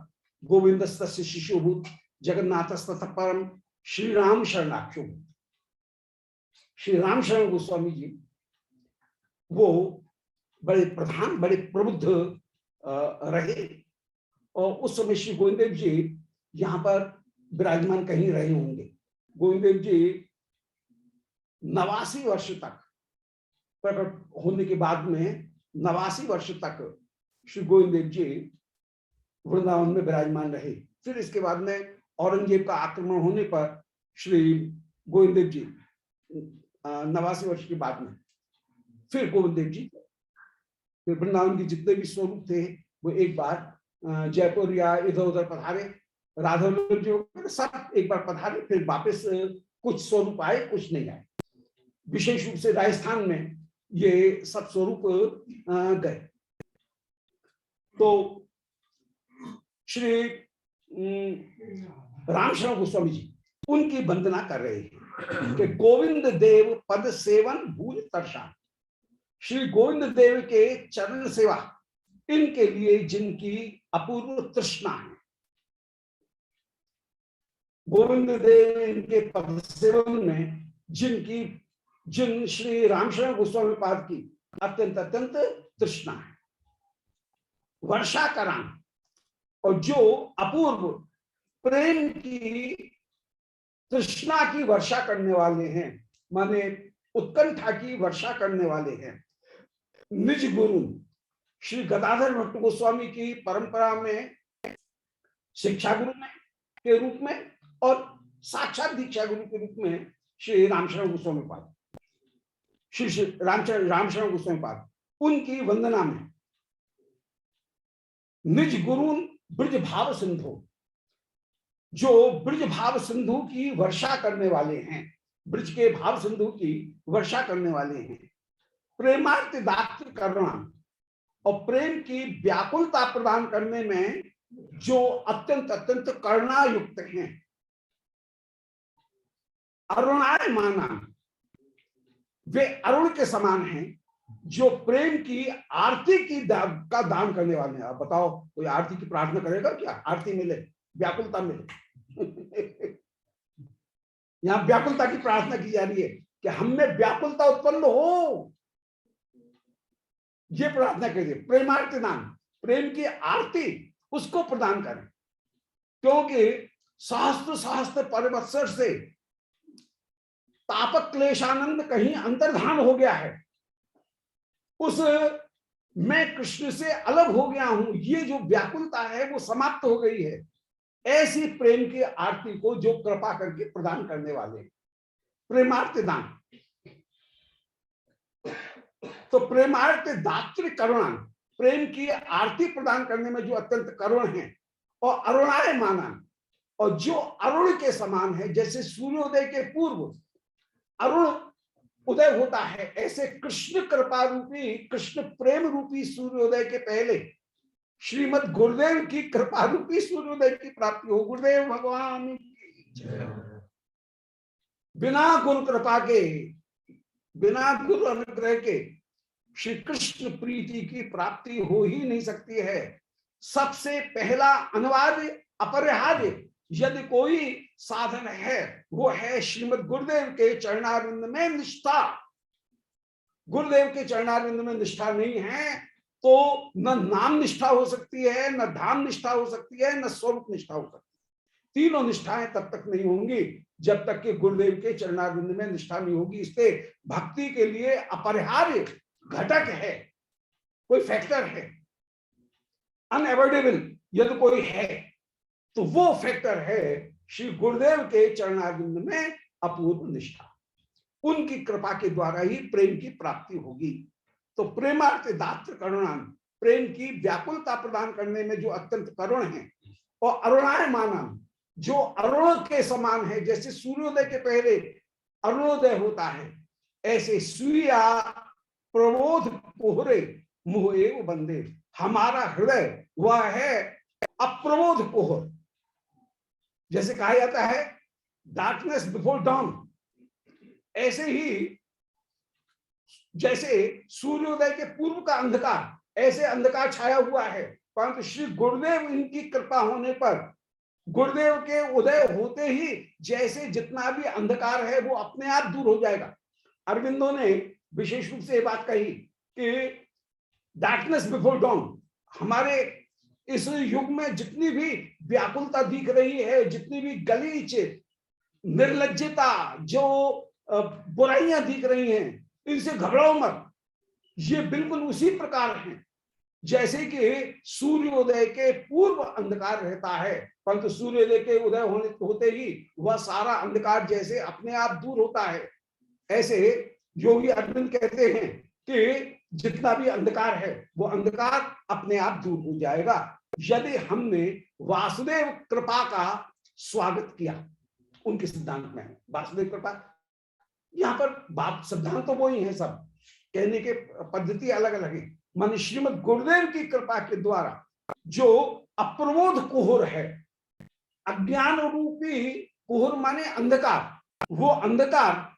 S1: गोविंद शिष्योभूत जगन्नाथ परम श्री राम शरणाक्षो। श्री राम शरण गोस्वामी जी वो बड़े प्रधान, बड़े प्रबुद्ध रहे और उस समय श्री गोविंद देव जी यहाँ पर विराजमान कहीं रहे होंगे। गोविंद देव जी 89 वर्ष तक प्रकट होने के बाद में 89 वर्ष तक श्री गोविंद देव जी वृंदावन में विराजमान रहे। फिर इसके बाद में औरंगजेब का आक्रमण होने पर श्री गोविंद देव जी 89 वर्ष के बाद में फिर गोविंद देव जी फिर वृंदावन के जितने भी स्वरूप थे वो एक बार जयपुर या इधर उधर पधारे। राधा जो सब एक बार पधारे, फिर वापस कुछ स्वरूप आए, कुछ नहीं आए। विशेष रूप से राजस्थान में ये सब स्वरूप गए। तो श्री रामशरण गोस्वामी जी उनकी वंदना कर रहे हैं कि गोविंद देव पद सेवन भूल तर्षा। श्री गोविंद देव के चरण सेवा इनके लिए जिनकी अपूर्व तृष्णा है, गोविंद देव इनके पद सेवन में जिन श्री रामशरण गोस्वामी पाद की अत्यंत अत्यंत तृष्णा है। वर्षा करान, और जो अपूर्व प्रेम की तृष्णा की वर्षा करने वाले हैं, माने उत्कंठा की वर्षा करने वाले हैं। निज गुरु श्री गदाधर भट्ट गोस्वामी की परंपरा में शिक्षा गुरु में के रूप में और साक्षात दीक्षा गुरु के रूप में श्री रामशरण गोस्वामी पाद, श्री रामशरण गोस्वामी पाद उनकी वंदना में निज गुरु ब्रज भाव सिंधु, जो ब्रज भाव सिंधु की वर्षा करने वाले हैं, ब्रज के भाव सिंधु की वर्षा करने वाले हैं। प्रेमार्थ दात्र करना, और प्रेम की व्याकुलता प्रदान करने में जो अत्यंत अत्यंत करुणा युक्त हैं। अरुणाय माना, वे अरुण के समान हैं जो प्रेम की आरती की का दान करने वाले हैं। आप बताओ कोई आरती की प्रार्थना करेगा क्या आरती मिले, व्याकुलता मिले? यहां व्याकुलता की प्रार्थना की जा रही है कि हम में व्याकुलता उत्पन्न हो, ये प्रार्थना करिए। प्रेमार्थ दान, प्रेम की आरती उसको प्रदान करें, क्योंकि सहस्त्र सहस्त्र परिवत्सर से तापक क्लेशानंद कहीं अंतर्धान हो गया है, उस मैं कृष्ण से अलग हो गया हूं, ये जो व्याकुलता है वो समाप्त हो गई है। ऐसी प्रेम की आरती को जो कृपा करके प्रदान करने वाले, प्रेमार्थ दान। तो प्रेमार्थ दात्र करुणा, प्रेम की आरती प्रदान करने में जो अत्यंत करुण है, और अरुणाय माना, और जो अरुण के समान है। जैसे सूर्योदय के पूर्व अरुण उदय होता है, ऐसे कृष्ण कृपा रूपी, कृष्ण प्रेम रूपी सूर्योदय के पहले श्रीमद गुरुदेव की कृपा रूपी सूर्योदय की प्राप्ति हो। गुरुदेव भगवान बिना गुरु कृपा के, बिना गुरु अनुग्रह के श्री कृष्ण प्रीति की प्राप्ति हो ही नहीं सकती है। सबसे पहला अनिवार्य अपरिहार्य यदि कोई साधन है वो है श्रीमद गुरुदेव के चरणारविंद में निष्ठा। गुरुदेव के चरणारविंद में निष्ठा नहीं है तो न नाम निष्ठा हो सकती है, न धाम निष्ठा हो सकती है, न स्वरूप निष्ठा हो सकती तीनों निष्ठाएं तब तक नहीं होंगी जब तक कि गुरुदेव के चरणारविंद में निष्ठा नहीं होगी। इससे भक्ति के लिए अपरिहार्य घटक है, कोई फैक्टर है, अनएवॉइडेबल यदि कोई है तो वो फैक्टर है श्री गुरुदेव के चरणारविंद में अपूर्व निष्ठा। उनकी कृपा के द्वारा ही प्रेम की प्राप्ति होगी। तो प्रेमार्थ दात्र करुणाम, प्रेम की व्याकुलता प्रदान करने में जो अत्यंत करुण है, और अरुणायमानम, जो अरुण के समान है। जैसे सूर्योदय के पहले अरुणोदय होता है, ऐसे सूर्या प्रबोध कोहरे मुह एव बंदे, हमारा हृदय वह है अप्रबोध कोहर। जैसे कहा जाता है डार्कनेस बिफोर डॉन, ऐसे ही जैसे सूर्योदय के पूर्व का अंधकार, ऐसे अंधकार छाया हुआ है। परंतु श्री गुरुदेव इनकी कृपा होने पर, गुरुदेव के उदय होते ही जैसे जितना भी अंधकार है वो अपने आप दूर हो जाएगा। अरविंदो ने विशेष रूप से ये बात कही कि डार्कनेस बिफोर डॉन, हमारे इस युग में जितनी भी व्याकुलता दिख रही है, जितनी भी गलीच निर्लज्जता, जो बुराइयां दिख रही हैं, इनसे घबराओ मत। ये बिल्कुल उसी प्रकार है जैसे कि सूर्योदय के पूर्व अंधकार रहता है, परंतु सूर्योदय के उदय होते ही वह सारा अंधकार जैसे अपने आप दूर होता है। ऐसे योगी अरविंद कहते हैं कि जितना भी अंधकार है वो अंधकार अपने आप दूर हो जाएगा यदि हमने वासुदेव कृपा का स्वागत किया। उनके सिद्धांत में वासुदेव कृपा, यहाँ पर बात सिद्धांत तो वो ही है, सब कहने के पद्धति अलग अलग है। मान श्रीमद गुरुदेव की कृपा के द्वारा जो अप्रबोध कुहर है, अज्ञान रूपी कुहर माने अंधकार, वो अंधकार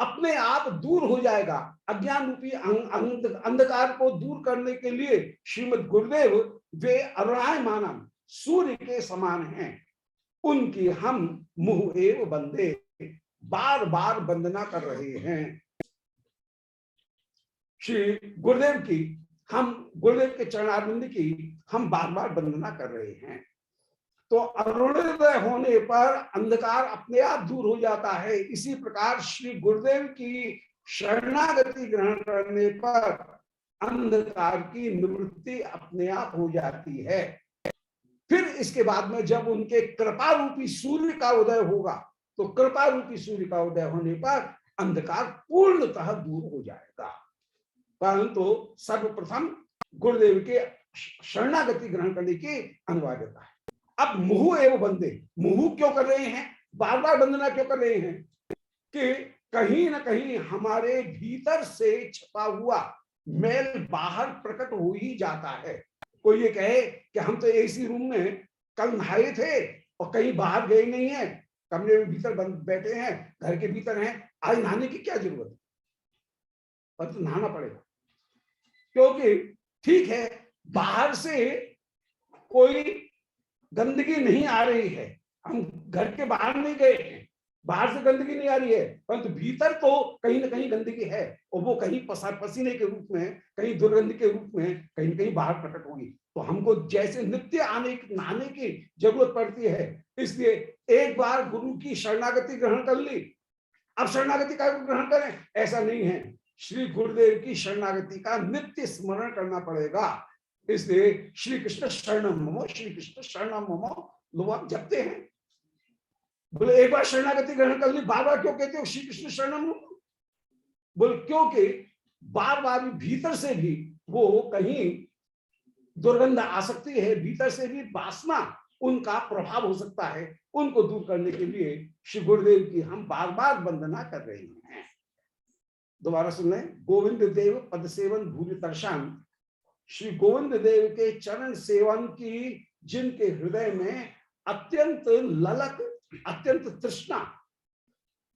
S1: अपने आप दूर हो जाएगा। अज्ञान रूपी अंधकार को दूर करने के लिए श्रीमद गुरुदेव वे अरुणायमानम सूर्य के समान हैं। उनकी हम मुह एव बंदे, बार बार वंदना कर रहे हैं। श्री गुरुदेव की, हम गुरुदेव के चरणारविंद की हम बार बार वंदना कर रहे हैं। तो अरुणोदय होने पर अंधकार अपने आप दूर हो जाता है। इसी प्रकार श्री गुरुदेव की शरणागति ग्रहण करने पर अंधकार की निवृत्ति अपने आप हो जाती है। फिर इसके बाद में जब उनके कृपा रूपी सूर्य का उदय होगा, तो कृपा रूपी सूर्य का उदय होने पर अंधकार पूर्णतः दूर हो जाएगा। परंतु सर्वप्रथम गुरुदेव के शरणागति ग्रहण करने की अनिवार्यता है। अब मुहु एवं बंदे, मुहु क्यों कर रहे हैं, बार बार वंदना क्यों कर रहे हैं, कि कहीं ना कहीं हमारे भीतर से छपा हुआ मैल बाहर प्रकट हो ही जाता है। कोई ये कहे कि हम तो एसी रूम में कल नहाए थे और कहीं बाहर गए नहीं है, कमरे में भीतर बंद बैठे हैं, घर के भीतर हैं, आज नहाने की क्या जरूरत है, पर तो नहाना पड़ेगा। क्योंकि ठीक है बाहर से कोई गंदगी नहीं आ रही है, हम घर के बाहर नहीं गए हैं, बाहर से गंदगी नहीं आ रही है, परंतु भीतर तो कहीं ना कहीं गंदगी है, और वो कहीं पसीने के रूप में, कहीं दुर्गंध के रूप में कहीं ना कहीं बाहर प्रकट होगी। तो हमको जैसे नित्य नहाने की जरूरत पड़ती है, इसलिए एक बार गुरु की शरणागति ग्रहण कर ली, अब शरणागति का ग्रहण करें, ऐसा नहीं है। श्री गुरुदेव की शरणागति का नित्य स्मरण करना पड़ेगा। इसलिए श्री कृष्ण शरणम ममो, श्री कृष्ण शरणम ममो लोग आप जपते हैं। बोले एक बार शरणागति ग्रहण कर ली, बार बार क्यों कहते हो श्री कृष्ण शरणम ममो? बोले क्योंकि बार बार भीतर से भी वो कहीं दुर्गंध आ सकती है, भीतर से भी वासना उनका प्रभाव हो सकता है। उनको दूर करने के लिए श्री गुरुदेव की हम बार बार वंदना कर रहे हैं। दोबारा सुन लें, गोविंद देव पद सेवन भूरि दर्शन, श्री गोविंद देव के चरण सेवन की जिनके हृदय में अत्यंत ललक, अत्यंत तृष्णा,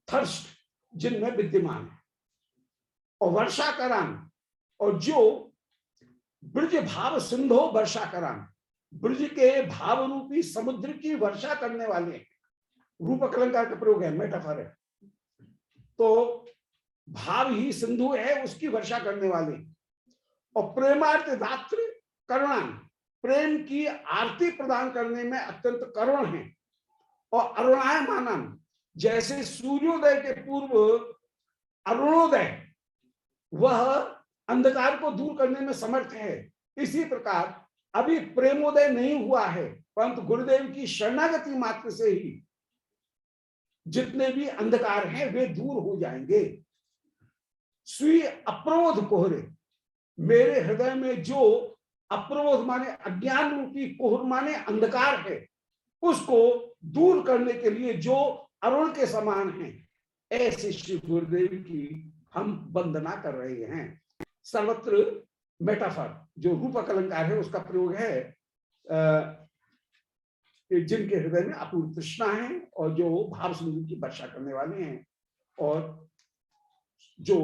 S1: थर्स्ट जिनमें विद्यमान है, और वर्षा करान, और जो ब्रज भाव सिंधो वर्षा करान, ब्रज के भाव रूपी समुद्र की वर्षा करने वाले, रूपक अलंकार का प्रयोग है, मेटाफर है, तो भाव ही सिंधु है, उसकी वर्षा करने वाले, और प्रेमार्थ दात्र करुणा, प्रेम की आरती प्रदान करने में अत्यंत करुण है। और अरुणायमानम, जैसे सूर्योदय के पूर्व अरुणोदय वह अंधकार को दूर करने में समर्थ है, इसी प्रकार अभी प्रेमोदय नहीं हुआ है, परंतु गुरुदेव की शरणागति मात्र से ही जितने भी अंधकार हैं वे दूर हो जाएंगे। स्वी अप्रबोध कोहरे, मेरे हृदय में जो अप्रबोध माने अज्ञान रूपी कोहर माने अंधकार है, उसको दूर करने के लिए जो अरुण के समान है, ऐसे श्री गुरुदेव की हम वंदना कर रहे हैं। सर्वत्र मेटाफर जो रूपक अलंकार है उसका प्रयोग है, जिनके हृदय में अपूर्व तृष्णा है और जो भाव सिंधु की वर्षा करने वाले हैं, और जो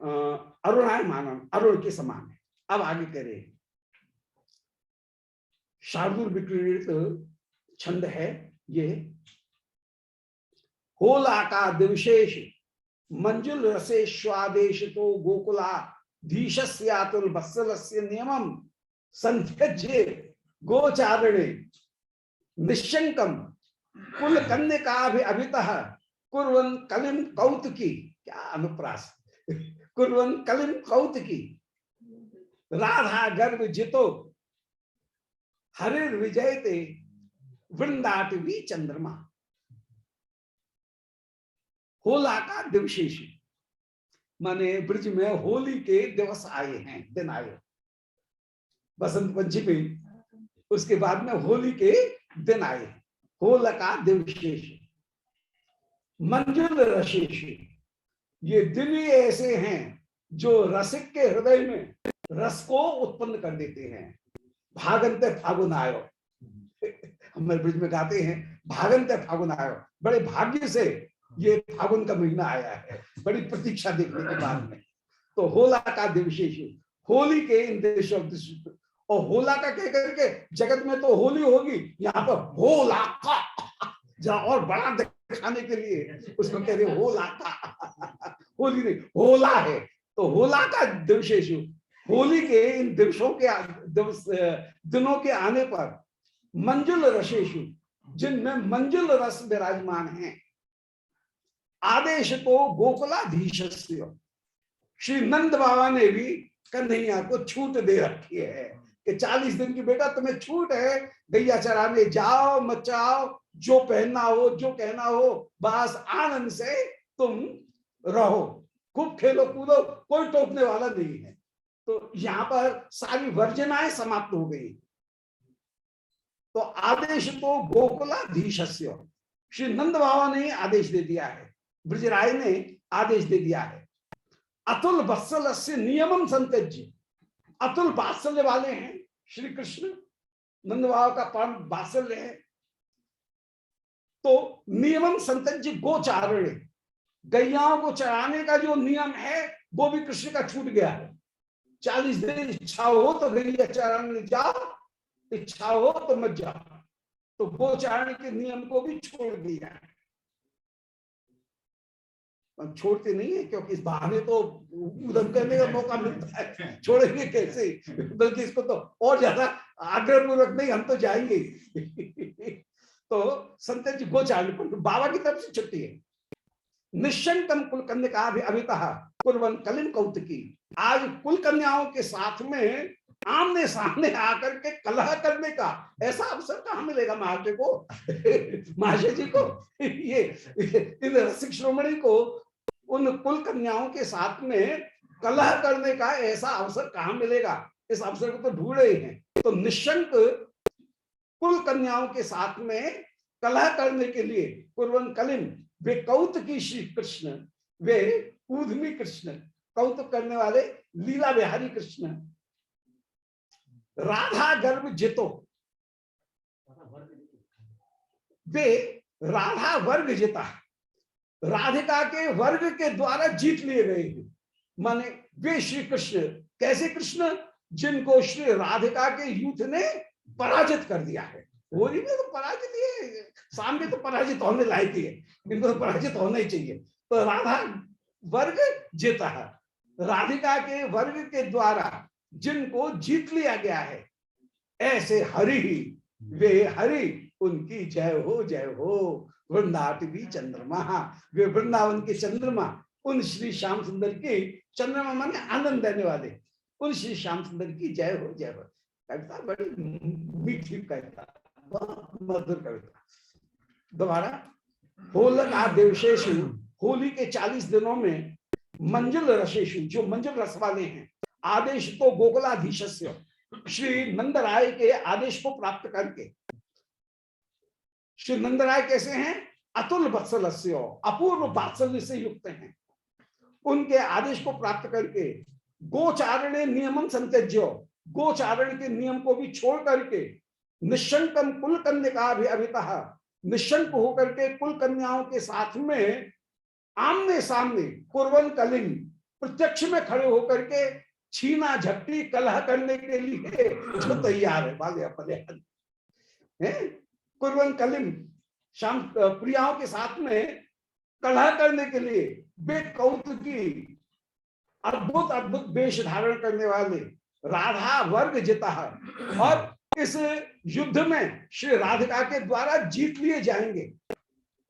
S1: अरुणायमान अरुण के समान है। अब आगे कह रहे हैं, शार्दूल विक्रीडित छंद है ये। होला का दिवशेष मंजुल रसे स्वादेश तो गोकुला धीशस्यातुल वत्सलस्य नियमम संत्यज्य गोचारणे निशंकम कुल कन्या भी अभितः कुर्वन कलिम कौतुकी, क्या अनुप्रास, कुर्वन कलिम कौतुकी राधा गर्भ जितो हरिर विजयते वृंदाटवी चंद्रमा। होला का दिवशेष माने ब्रज में होली के दिवस आए हैं, दिन आए, बसंत पंचमी उसके बाद में होली के दिन आए। होला का दिवशेष मंजुल रसेश, ये दिन ही ऐसे हैं जो रसिक के हृदय में रस को उत्पन्न कर देते हैं। भागंते फागुन आयो, हमारे ब्रज में गाते हैं भागंते फागुन आयो, बड़े भाग्य से ये फागुन का महीना आया है, बड़ी प्रतीक्षा देखने के बाद में। तो होला का दिवशेष, होली के इन देशों, और होला का कह करके जगत में तो होली होगी, यहाँ पर होला का जहाँ और बड़ा दिखाने के लिए उसको कह रहे होला का, होली नहीं होला है। तो होला का दिवशेष, होली के इन दिवसों के दिनों के आने पर मंजुल रसेशु, जिनमें मंजुल रस विराजमान है। आदेश तो गोकुलाधीश, श्री नंद बाबा ने भी कन्हैया को छूट दे रखी है कि 40 दिन की बेटा तुम्हें छूट है, गैया चराने जाओ मचाओ, जो पहनना हो जो कहना हो, बस आनंद से तुम रहो, खूब खेलो कूदो, कोई टोकने वाला नहीं है। तो यहाँ पर सारी वर्जनाएं समाप्त हो गई। तो आदेश तो गोकुलाधीश, श्री नंद बाबा ने आदेश दे दिया है, ब्रजराय ने आदेश दे दिया है। अतुल वत्सल से नियमम संत्यज्य, अतुल वात्सल्य वाले हैं श्री कृष्ण, नंद बाबा का परम वात्सल्य है। तो नियमम संत्यज्य गोचारणे, गैयाओं को चराने का जो नियम है वो भी कृष्ण का छूट गया है। 40 दिन इच्छा हो तो गैया चराने जाओ, इच्छा हो तो मत जाओ। तो गोचारण के नियम को भी छोड़ दिया है। छोड़ते नहीं है क्योंकि इस बहाने तो उधम करने का मौका मिलता है, छोड़ेंगे कैसे, बल्कि इसको तो और ज्यादा आग्रह पूर्वक नहीं, हम तो जाएंगे। तो संत जी गोचारण पर बाबा की तरफ से छुट्टी है। निशंकम कुल कन्या अभितः कुर्वन कलिम कौतुकी, आज कुल कन्याओं के साथ में आमने सामने आकर के कलह करने का ऐसा अवसर कहाँ मिलेगा महाशय को, महाशय जी को। ये इन रसिक श्रोमणी को उन कुल कन्याओं के साथ में कलह करने का ऐसा अवसर कहाँ मिलेगा, इस अवसर को तो ढूंढ रहे हैं। तो निशंक कुल कन्याओं के साथ में कलह करने के लिए कुर्वन कलिम, वे कौतुकी श्री कृष्ण, वे ऊधमी कृष्ण, कौतुक करने वाले लीला बिहारी कृष्ण। राधा गर्भ जितो, वे राधा वर्ग जिता, राधिका के वर्ग के द्वारा जीत लिए गए हैं। माने वे श्री कृष्ण, कैसे कृष्ण, जिनको श्री राधिका के यूथ ने पराजित कर दिया है। होली में तो पराजित है, सामने तो पराजित होने लायक ही है, इनको तो पराजित होना ही चाहिए। तो राधा वर्ग जीता है, राधिका के वर्ग के द्वारा जिनको जीत लिया गया है, ऐसे हरि ही, वे हरि उनकी जय हो, जय हो। वृंदाटवी चंद्रमा, वे वृंदावन के चंद्रमा, उन श्री श्याम सुंदर की, चंद्रमा माने आनंद देने वाले, उन श्री श्याम सुंदर की जय हो, जय हो। कविता बड़ी मीठी कविता, मधुर कविता। दोबारा, होलका देवशेषु, होली के 40 दिनों में, मंजुल रसेशु, जो मंजुल रस वाले हैं, आदेश तो गोकुलाधीशस्य, श्री नंदराय के आदेश को प्राप्त करके, श्री नंदराय कैसे हैं? अतुल वत्सलस्य, अपूर्व वात्सल्य से युक्त हैं। उनके आदेश को प्राप्त करके गोचारणे नियमन संत्यज्य, गोचारण के नियम को भी छोड़ करके, निशंकम कुल कन्या भी अभितः, निशंक होकर के कुल कन्याओं के साथ में आमने सामने कुर्बन कलिंग, प्रत्यक्ष में खड़े होकर के छीना झपटी कलह करने के लिए जो तैयार है, बाले अपने कुर्बन कलिंग, शाम प्रियाओं के साथ में कलह करने के लिए बेकौतुकी अद्भुत अद्भुत वेश धारण करने वाले राधा वर्ग जिता है, और इस युद्ध में श्री राधिका के द्वारा जीत लिए जाएंगे।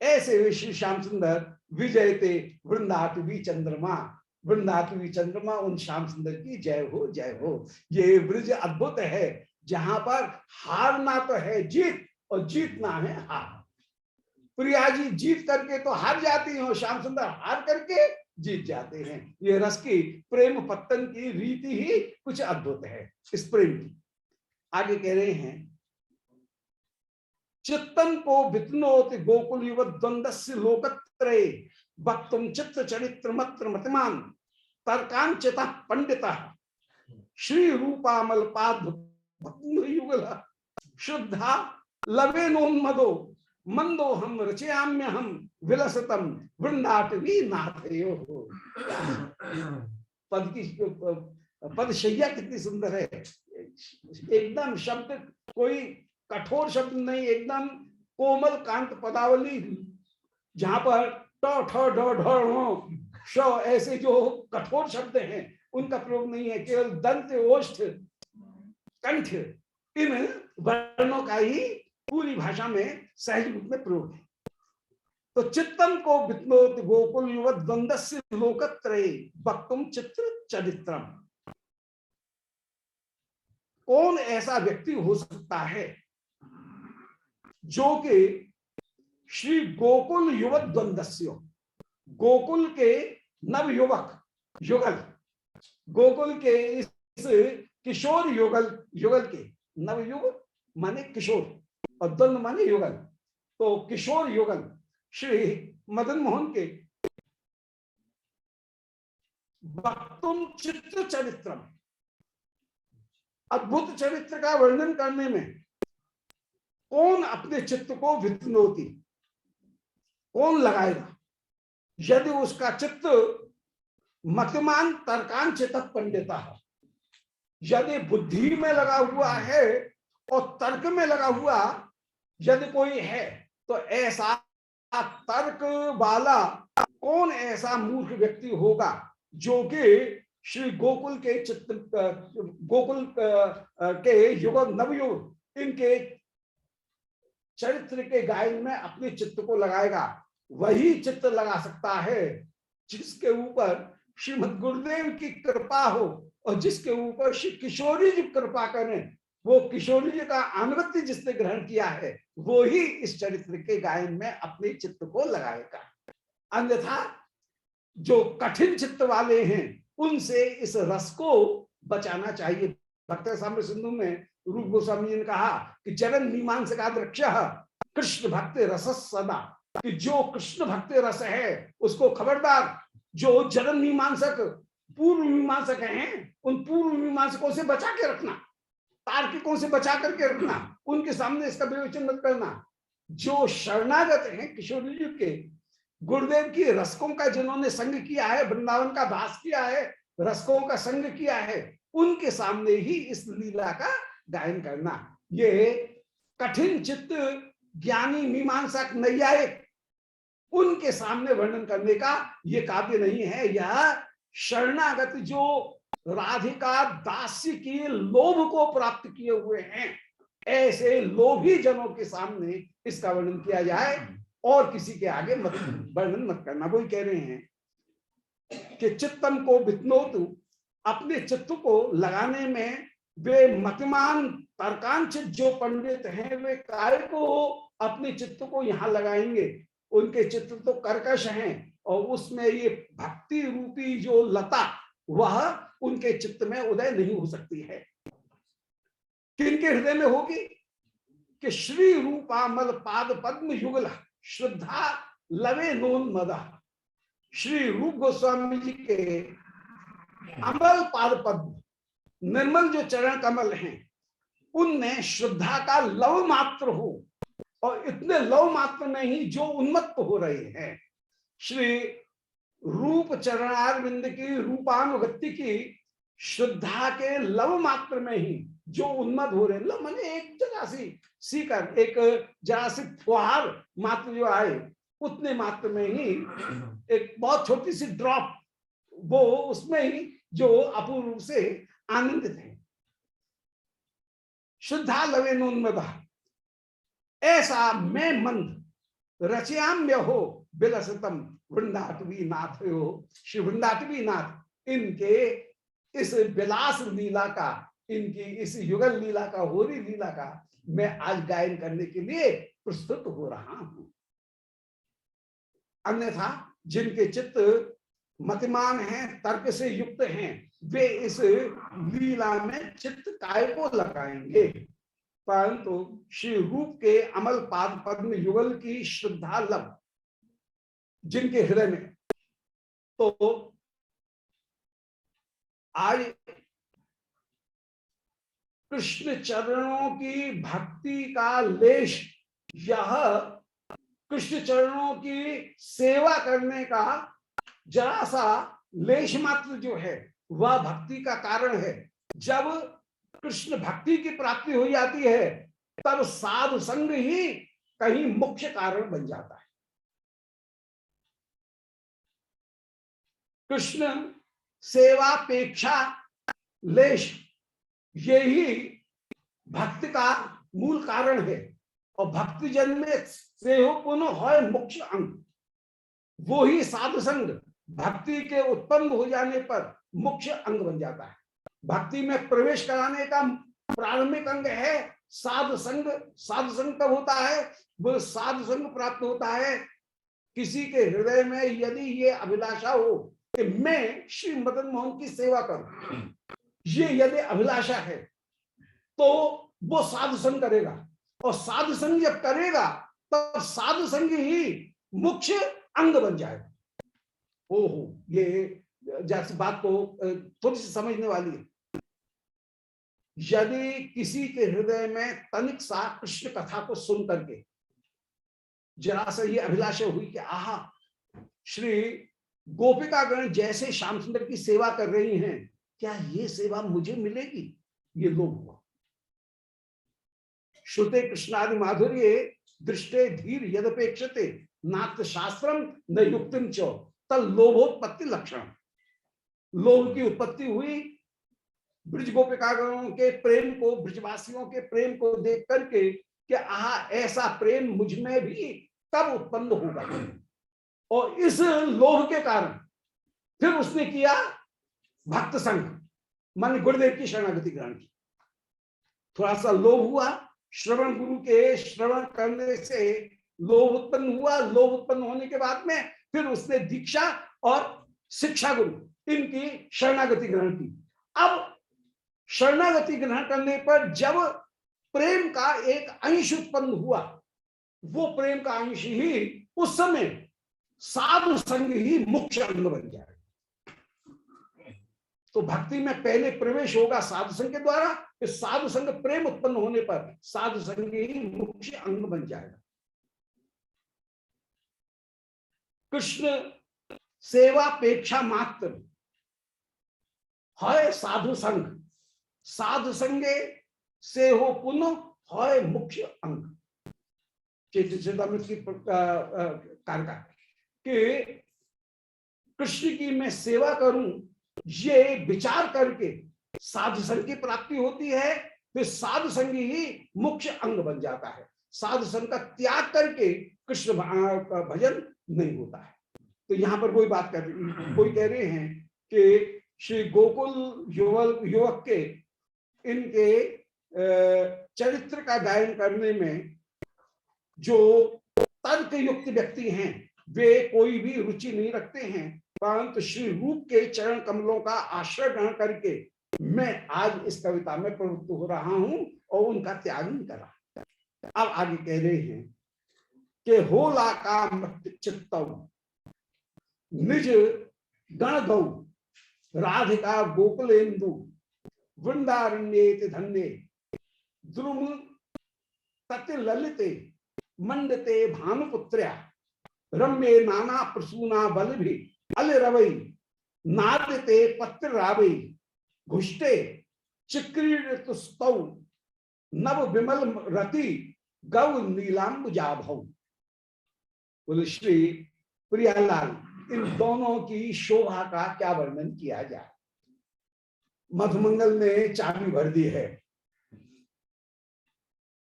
S1: ऐसे वे श्री श्याम सुंदर विजयते वृंदाटवी चंद्रमा, वृंदाटवी चंद्रमा, उन श्याम सुंदर की जय हो, जय हो। ये ब्रिज अद्भुत है जहां पर हारना तो है जीत और जीतना है हार। प्रिया जी जीत करके तो हार जाती हैं, श्याम सुंदर हार करके जीत जाते हैं। ये रस की प्रेम पत्तन की रीति ही कुछ अद्भुत है इस प्रेम की। आगे कह रहे हैं, चित्तन को वित्नोति गोकुल युव द्वंद्वस्य लोकत्रये, वक्तुम चित्त चरित्र मत्र मतिमान तर्कांचिता पंडिता, श्री रूपामल पाद युगल शुद्धा लवेनोन्मदो मंदो हम रचयाम्य हम विलसतम वृंदाटवी नाथयो। पद की पदशैया कितनी सुंदर है, एकदम शब्द कोई कठोर शब्द नहीं, एकदम कोमल कांत पदावली, जहां पर ट ठ ढ ढ श ऐसे जो कठोर शब्द हैं उनका प्रयोग नहीं है, केवल दंत ओष्ठ कंठ इन वर्णों का ही पूरी भाषा में सहज रूप में प्रयोग है। तो चित्तम को वित्नोत गोकुल युवत द्वंद्वस्य लोकत्रये वक्तुम चित्र चरित्रम, कौन ऐसा व्यक्ति हो सकता है जो कि श्री गोकुल युवत द्वंद्वस्य, गोकुल के नव युवक युगल, गोकुल के इस किशोर युगल के, नव युग माने किशोर और द्वंद्व माने युगल, तो किशोर युगल श्री मदन मोहन के वक्तुम चित्र चरित्रम, अद्भुत चरित्र का वर्णन करने में कौन अपने चित्त को वित्नोति, कौन लगाएगा? यदि उसका चित्त मतिमान तर्कान चित्त पंडिता है, यदि बुद्धि में लगा हुआ है और तर्क में लगा हुआ यदि कोई है, तो ऐसा तर्क वाला कौन ऐसा मूर्ख व्यक्ति होगा जो कि श्री गोकुल के चित्र, गोकुल के युग नवयुग इनके चरित्र के गायन में अपने चित्त को लगाएगा। वही चित्त लगा सकता है जिसके ऊपर श्रीमद गुरुदेव की कृपा हो और जिसके ऊपर श्री किशोरी जी कृपा करें। वो किशोरी जी का अनुगत्य जिसने ग्रहण किया है वो ही इस चरित्र के गायन में अपने चित्त को लगाएगा। अन्यथा जो कठिन चित्त वाले हैं उनसे इस रस को बचाना चाहिए। भक्त साम्र सिंधु में रूप गोस्वामी जी ने कहा कि जरन मीमांसका द्रक्ष कृष्ण भक्त रस सदा, कि जो कृष्ण भक्त रस है उसको खबरदार, जो जरन मीमांसक पूर्व मीमांसक हैं उन पूर्व मीमांसकों से बचा के रखना, तार्किकों से बचा करके रखना, उनके सामने इसका विवेचन मत करना। जो शरणागत हैं किशोर जी के, गुरुदेव की रसकों का जिन्होंने संग किया है, वृंदावन का दास किया है, रसकों का संग किया है, उनके सामने ही इस लीला का गायन करना। ये कठिन चित्त ज्ञानी मीमांसक नैयायिक उनके सामने वर्णन करने का ये काव्य नहीं है। यह शरणागत जो राधिका दास्य के लोभ को प्राप्त किए हुए हैं ऐसे लोभी जनों के सामने इसका वर्णन किया जाए और किसी के आगे मत वर्णन मत करना। वही कह रहे हैं कि चित्तम को वित्नोतु, अपने चित्त को लगाने में वे मतिमान तर्कांचित जो पंडित हैं वे काय को अपने चित्त को यहाँ लगाएंगे। उनके चित्त तो कर्कश हैं और उसमें ये भक्ति रूपी जो लता वह उनके चित्त में उदय नहीं हो सकती है। किनके हृदय में होगी कि श्री रूपामल पाद पद्म युगल श्रद्धा लवे नोन्मदा। श्री रूप गोस्वामी जी के अमल पाद पद्म निर्मल जो चरण कमल हैं उनमें श्रद्धा का लव मात्र हो, और इतने लव मात्र में ही जो उन्मत्त हो रहे हैं श्री रूप चरणारविंद की रूपानुगति की श्रद्धा के लव मात्र में ही जो उन्मत्त हो रहे हैं। लव माने एक जरा सी सीकर, एक जरा सी फुहार मात्र जो आए उतने मात्र में ही, एक बहुत छोटी सी ड्रॉप, वो उसमें ही जो अपूर्व रूप से आनंदित है। शुद्धा लवेनोन्मदा, ऐसा मैं मंद रचयाम्य हो बिलसतम वृंदाटवी नाथ हो। श्री वृंदाटवी नाथ इनके इस विलास लीला का, इनकी इस युगल लीला का, होरी लीला का मैं आज गायन करने के लिए प्रस्तुत हो रहा हूं। अन्यथा जिनके चित्त मतिमान हैं, तर्क से युक्त हैं, वे इस लीला में चित्त काय को लगाएंगे। परंतु श्री रूप के अमल पाद पद्म युगल की श्रद्धा लव जिनके हृदय में, तो आज कृष्ण चरणों की भक्ति का लेश, यह कृष्ण चरणों की सेवा करने का जरा सा लेश मात्र जो है वह भक्ति का कारण है। जब कृष्ण भक्ति की प्राप्ति हो जाती है तब साधु संग ही कहीं मुख्य कारण बन जाता है। कृष्ण सेवापेक्षा लेश यही भक्ति का मूल कारण है, और भक्ति जन में सेहो पुनः है मुख्य अंग। वो ही साधु संग भक्ति के उत्पन्न हो जाने पर मुख्य अंग बन जाता है। भक्ति में प्रवेश कराने का प्रारंभिक अंग है साधु संग। साधु संग कब होता है? वो साधु संग प्राप्त होता है किसी के हृदय में यदि ये अभिलाषा हो कि मैं श्री मदन मोहन की सेवा करूं, ये यदि अभिलाषा है तो वो साधु संग करेगा, और साधु संग जब करेगा तब साधु संग ही मुख्य अंग बन जाएगा। ओहो, ये जैसी बात को थोड़ी सी समझने वाली है। यदि किसी के हृदय में तनिक सा कृष्ण कथा को सुन करके जरा सा ये अभिलाषा हुई कि आहा, श्री गोपिकागण जैसे श्याम सुंदर की सेवा कर रही हैं, क्या ये सेवा मुझे मिलेगी? ये लोभ हुआ। श्रुते कृष्णादि माधुर्य दृष्टे धीर यदपेक्षते नात्र शास्त्रम न युक्तिम च तल लोभोत्पत्ति लक्षण। लोभ की उत्पत्ति हुई ब्रज गोपिकागणों के प्रेम को, ब्रजवासियों के प्रेम को देख करके कि आहा, ऐसा प्रेम मुझ में भी तब उत्पन्न होगा। और इस लोभ के कारण फिर उसने किया भक्त संग, मान गुरुदेव की शरणागति ग्रहण की। थोड़ा सा लोभ हुआ, श्रवण गुरु के श्रवण करने से लोभ उत्पन्न हुआ। लोभ उत्पन्न होने के बाद में फिर उसने दीक्षा और शिक्षा गुरु इनकी शरणागति ग्रहण की। अब शरणागति ग्रहण करने पर जब प्रेम का एक अंश उत्पन्न हुआ, वो प्रेम का अंश ही उस समय साधु संग ही मुख्य अंग बन जाए। तो भक्ति में पहले प्रवेश होगा साधु संग के द्वारा, इस साधु संग प्रेम उत्पन्न होने पर साधु संग ही मुख्य अंग बन जाएगा। कृष्ण सेवापेक्षा मात्र है साधु संग, साधु संगे से हो पुनः है मुख्य अंग। चेतामृत की कारका कि कृष्ण की मैं सेवा करूं, ये विचार करके साधु संग की प्राप्ति होती है, फिर साधु संग ही मुख्य अंग बन जाता है। साधु संग का त्याग करके कृष्ण का भजन नहीं होता है। तो यहाँ पर कोई कह रहे हैं कि श्री गोकुल युवक के इनके चरित्र का गायन करने में जो तर्क युक्त व्यक्ति हैं वे कोई भी रुचि नहीं रखते हैं, परंतु श्री रूप के चरण कमलों का आश्रय ग्रहण करके मैं आज इस कविता में प्रवृत्त हो रहा हूं और उनका त्याग नहीं कर रहा। अब आगे कह रहे हैं कि होला का मृत्यु चित्तम निज गण गौ राधिका गोकुलेन्दु वृंदारण्येति धन्ये द्रुम तति ललिते मंडते भानुपुत्र्या रम्ये नाना प्रसूना बल भी अलरवई नादते पत्र रावई घुष्टे चिक्रीडतुस्तौ नव विमल रति गौ नीलांबुजा भौ। बोले श्री प्रियालाल, इन दोनों की शोभा का क्या वर्णन किया जाए। मधुमंगल ने चाबी भर दी है,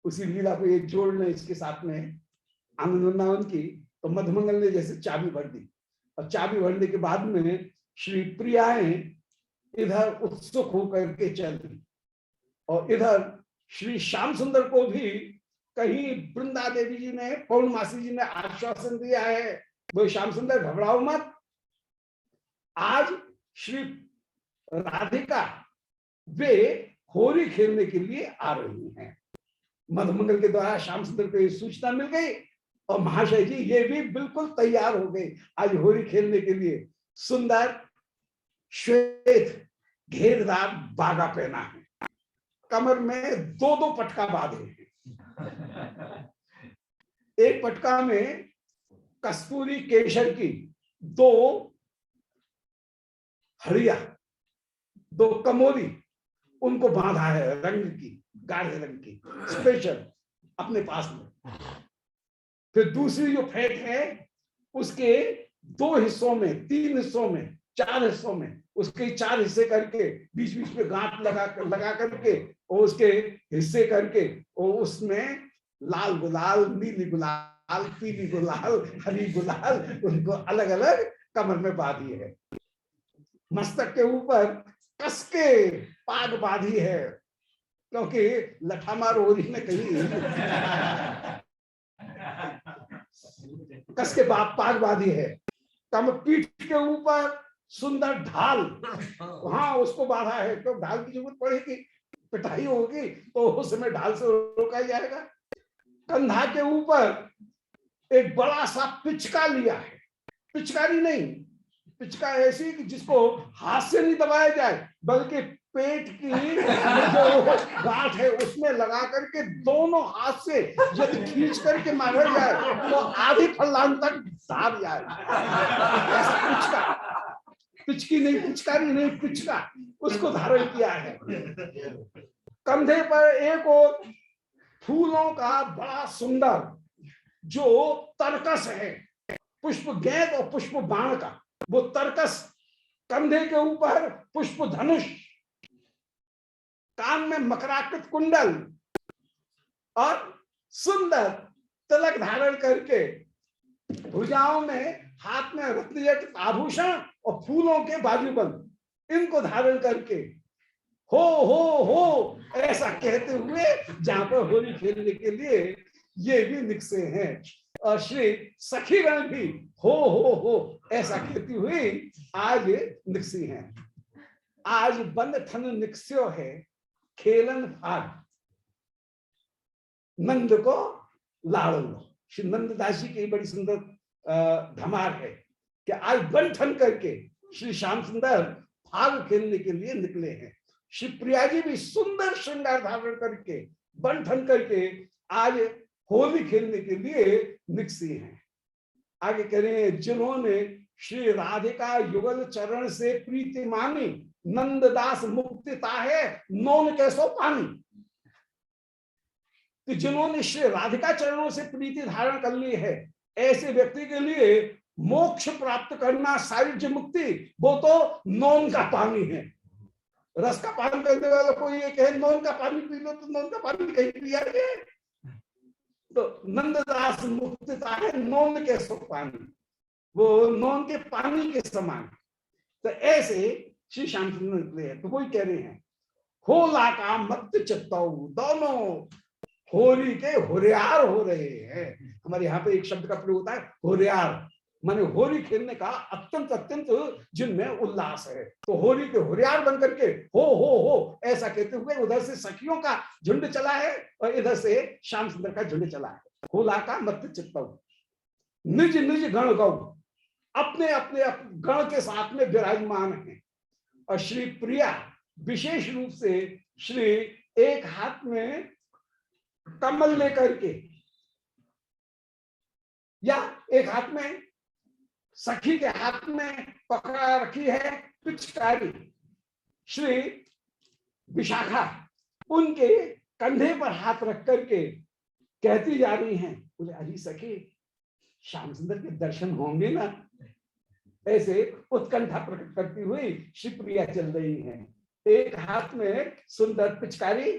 S1: उसी लीला को एक जोड़ना इसके साथ में आनंद वृंदावन की, तो मधुमंगल ने जैसे चाबी भर दी और चाबी भरने के बाद में श्री प्रियाएं इधर उत्सुक होकर के चल दी और इधर श्री श्याम सुंदर को भी कहीं वृंदा देवी जी ने, पौर्णमासी जी ने आश्वासन दिया है, वो श्याम सुंदर घबराओ मत, आज श्री राधिका वे होली खेलने के लिए आ रही हैं। मधुमंगल के द्वारा श्याम सुंदर को ये सूचना मिल गई और महाशय जी ये भी बिल्कुल तैयार हो गए आज होली खेलने के लिए। सुंदर श्वेत घेरदार बागा पहना है, कमर में दो दो पटका बांधे हैं, एक पटका में कस्तूरी केशर की दो हरिया, दो कमोरी उनको बांधा है, रंग की, गाढ़े रंग की स्पेशल अपने पास में। फिर दूसरी जो फेंक है उसके दो हिस्सों में, तीन हिस्सों में, चार हिस्सों में, उसके चार हिस्से करके बीच बीच में गांठ लगा करके और उसके हिस्से करके और उसमें लाल गुलाल, नीली गुलाल, पीली गुलाल, हरी गुलाल, उनको अलग अलग कमर में बांधी है। मस्तक के ऊपर कस के पाग बांधी है, क्योंकि लठामार होली में कहीं कस के पाग बांधी है। कम पीठ के ऊपर सुंदर ढाल, वहां उसको बांधा है, तो ढाल की जरूरत पड़ेगी, पिटाई होगी तो उस समय ढाल से रोका जाएगा। कंधा के ऊपर एक बड़ा सा पिचका लिया है, पिचकारी नहीं, पिचका ऐसी कि जिसको हाथ से नहीं दबाया जाए बल्कि पेट की जो गांठ है उसमें लगा करके दोनों हाथ से यदि खींच करके मारा जाए तो आधी फलांग तक धार जाए। पिचका, पिचकी नहीं, पिचकारी नहीं, पिचका, उसको धारण किया है। कंधे पर एक और फूलों का बड़ा सुंदर जो तरकस है, पुष्प गेंद और पुष्प बाण का वो तरकस, कंधे के ऊपर पुष्प धनुष, कान में मकराकृत कुंडल और सुंदर तिलक धारण करके, भुजाओं में, हाथ में रत्नजटित आभूषण और फूलों के बाजूबंद, इनको धारण करके हो ऐसा कहते हुए जहां पर होली खेलने के लिए ये भी निकसे हैं। और श्री सखीगण भी हो ऐसा कहती हुई आज निकसी हैं। आज बंद ठन निकस्यो है खेलन भाग, नंद को लाड़ो। श्री नंददास जी की बड़ी सुंदर धमार है कि आज बंधन करके श्री श्याम सुंदर भाग खेलने के लिए निकले हैं। श्री प्रिया जी भी सुंदर श्रृंगार धारण करके, बंधन करके आज होली खेलने के लिए निकसी हैं। आगे कह रहे हैं, जिन्होंने श्री राधिका युगल चरण से प्रीति मानी, नंददास मुक्तिता है नौन कैसो पानी। तो जिन्होंने श्री राधिका चरणों से प्रीति धारण कर ली है, ऐसे व्यक्ति के लिए मोक्ष प्राप्त करना, सायुज्य मुक्ति, वो तो नौन का पानी है। रस का पान करने वाला कोई ये कहे नौन का पानी पी लो, तो नौन का पानी कहीं पिया गया। तो नंददास मुक्तता है नौन के सो पानी, वो नौन के पानी के समान। तो ऐसे श्री श्याम सुंदर निकले हैं। तो वही कह रहे हैं, होला का मत चित्ताऊ, दोनों होली के होरियार हो रहे हैं। हमारे यहाँ पे एक शब्द का प्रयोग होता है होरियार, माने होली खेलने का अत्यंत अत्यंत जिनमें उल्लास है। तो होली के होरियार बन करके हो ऐसा कहते हुए उधर से सखियों का झुंड चला है और इधर से श्याम सुंदर का झुंड चला है। होला का मत चित्ताऊ, निज निज गण गौ, अपने अपने गण के साथ में विराजमान है। और श्री प्रिया विशेष रूप से श्री एक हाथ में कमल लेकर के या एक हाथ में सखी के हाथ में पकड़ा रखी है पिचकारी। श्री विशाखा उनके कंधे पर हाथ रख करके कहती जा रही हैं, बोले अरे सखी श्याम सुंदर के दर्शन होंगे ना, ऐसे उत्कंठा प्रकट करती हुई श्री प्रिया चल रही हैं। एक हाथ में सुंदर पिचकारी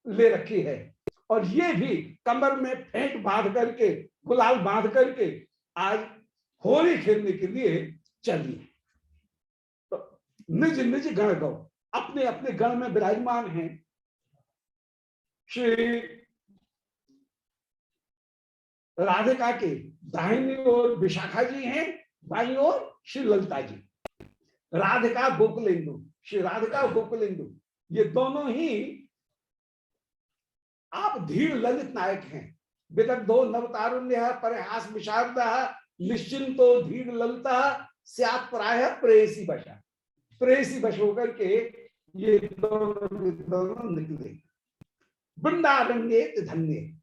S1: ले रखी है और ये भी कमर में फेंट बांध करके, गुलाल बांध करके आज होली खेलने के लिए चली। तो निज निज गण गौ, अपने अपने गण में विराजमान हैं। श्री राधिका के दाहिनी ओर विशाखा जी हैं, बाईं ओर श्री ललिता जी। राधिका गोकुलेंदु, श्री राधिका गोकुलेंदु ये दोनों ही आप धीर ललित नायक हैं। विदग्धो नवतारुण्य परिहास विशारदा निश्चिंतो धीर ललिता स्यात् प्रायः प्रेयसी बशा। प्रेयसी बश होकर के ये दोनों निकले। वृंदारण्य धन्य,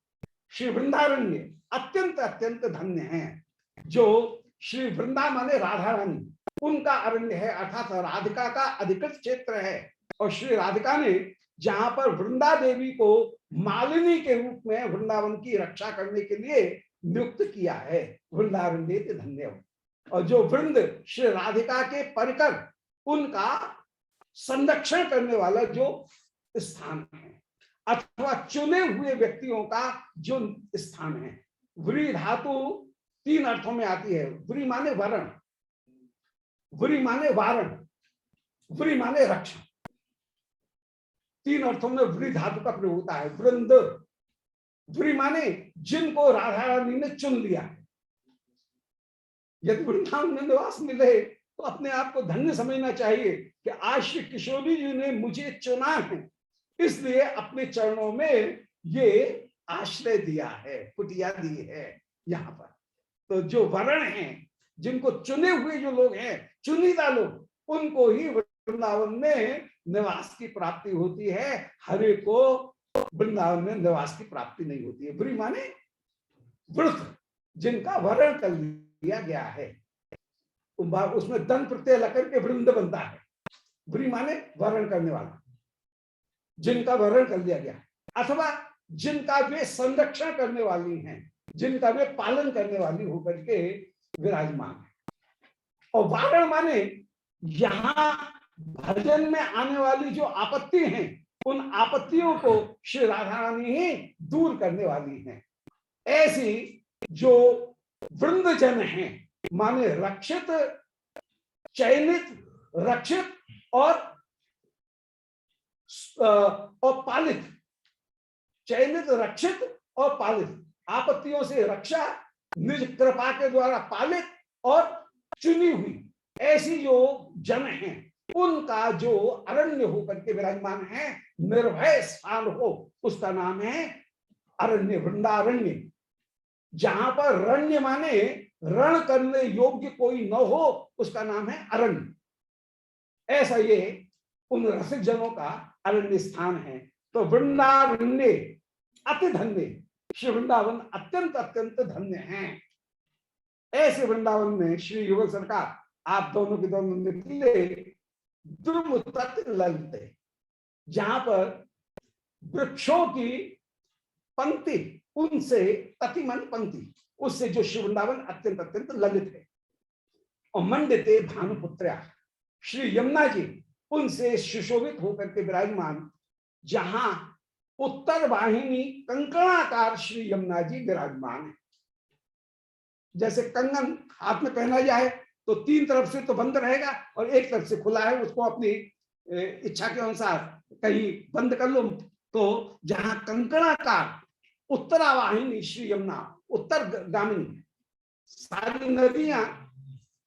S1: श्री वृंदारण्य अत्यंत अत्यंत धन्य हैं। जो श्री वृंदा माने राधा रानी, उनका अरण्य है, अर्थात राधिका का अधिकृत क्षेत्र है। और श्री राधिका ने जहां पर वृंदा देवी को मालिनी के रूप में वृंदावन की रक्षा करने के लिए नियुक्त किया है, वृंदारण्य धन्य। और जो वृंद श्री राधिका के परिकर, उनका संरक्षण करने वाला जो स्थान है, अथवा चुने हुए व्यक्तियों का जो स्थान है। व्री धातु तीन अर्थों में आती है। व्री माने वरण, व्री माने वारण, व्री माने रक्षण। तीन अर्थों में व्री धातु का प्रयोग होता है। वृंद, व्री माने जिनको राधा रानी ने चुन लिया है। यदि वृंदावन में निवास मिले तो अपने आप को धन्य समझना चाहिए कि आज श्री किशोरी जी ने मुझे चुना है, इसलिए अपने चरणों में ये आश्रय दिया है, कुटिया दी है यहाँ पर। तो जो वर्ण हैं, जिनको चुने हुए जो लोग हैं, चुनिंदा लोग, उनको ही वृंदावन में निवास की प्राप्ति होती है। हरे को वृंदावन में निवास की प्राप्ति नहीं होती है। व्री माने व्रत, जिनका वर्ण कर लिया गया है, उसमें दन प्रत्यय लकर के वृंद बनता है। व्री माने वर्ण करने वाला, जिनका वर्ण कर लिया गया, अथवा जिनका वे संरक्षण करने वाली हैं, जिनका वे पालन करने वाली होकर के विराजमान है। और वारण माने यहां भजन में आने वाली जो आपत्ति हैं, उन आपत्तियों को श्री राधा रानी ही दूर करने वाली हैं। ऐसी जो वृंदजन हैं, माने रक्षित, चयनित, रक्षित और पालित, चयनित, रक्षित और पालित, आपत्तियों से रक्षा, निज कृपा के द्वारा पालित और चुनी हुई, ऐसी जो जन हैं, उनका जो अरण्य होकर के विराजमान है, निर्भय स्थान हो, उसका नाम है अरण्य, वृंदारण्य। जहां पर रण्य माने रण करने योग्य कोई न हो, उसका नाम है अरण्य। ऐसा ये उन रसिक जनों का अरण्य स्थान है। तो वृंदारण्य अति धन्य, श्री वृंदावन अत्यंत अत्यंत धन्य हैं। ऐसे वृंदावन में श्री युगल सरकार आप दोनों के दोनों निकले द्रुम तट ललित, जहां पर वृक्षों की पंक्ति, उनसे ततिमन पंक्ति, उससे जो श्री वृंदावन अत्यंत अत्यंत ललित है। और मंडिते भानुपुत्र्या, श्री यमुना जी उनसे सुशोभित होकर के विराजमान, जहां उत्तर वाहिनी कंकणाकार श्री यमुना जी विराजमान है। जैसे कंगन हाथ में पहना जाए तो तीन तरफ से तो बंद रहेगा और एक तरफ से खुला है, उसको अपनी इच्छा के अनुसार कहीं बंद कर लो। तो जहां कंकणाकार उत्तरावाहिनी श्री यमुना उत्तर गामिनी, सारी नदियां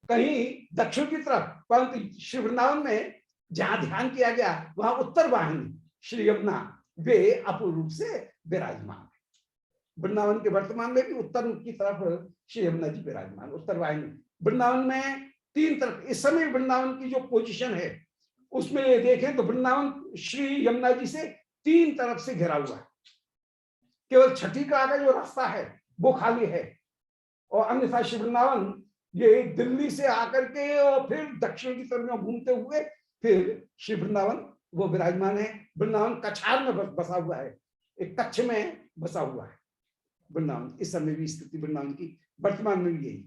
S1: कहीं दक्षिण की तरफ, परंतु श्री वृंदावन में जहां ध्यान किया गया वहां उत्तर वाहिनी श्री यमुना वे अपूर्ण रूप से विराजमान है। वृंदावन के वर्तमान में भी उत्तर की तरफ श्री यमुना जी विराजमान, उत्तर वाहिनी। वृंदावन में तीन तरफ इस समय वृंदावन की जो पोजीशन है उसमें देखें तो वृंदावन श्री यमुना जी से तीन तरफ से घिरा हुआ है। केवल छठी का जो रास्ता है वो खाली है, और अन्यथा श्री वृंदावन ये दिल्ली से आकर के और फिर दक्षिण की तरफ घूमते हुए फिर श्री वृंदावन वो विराजमान है। वृंदावन कछार में बसा हुआ है, एक कच्छ में बसा हुआ है वृंदावन। इस समय भी स्थिति वृंदावन की वर्तमान में भी यही।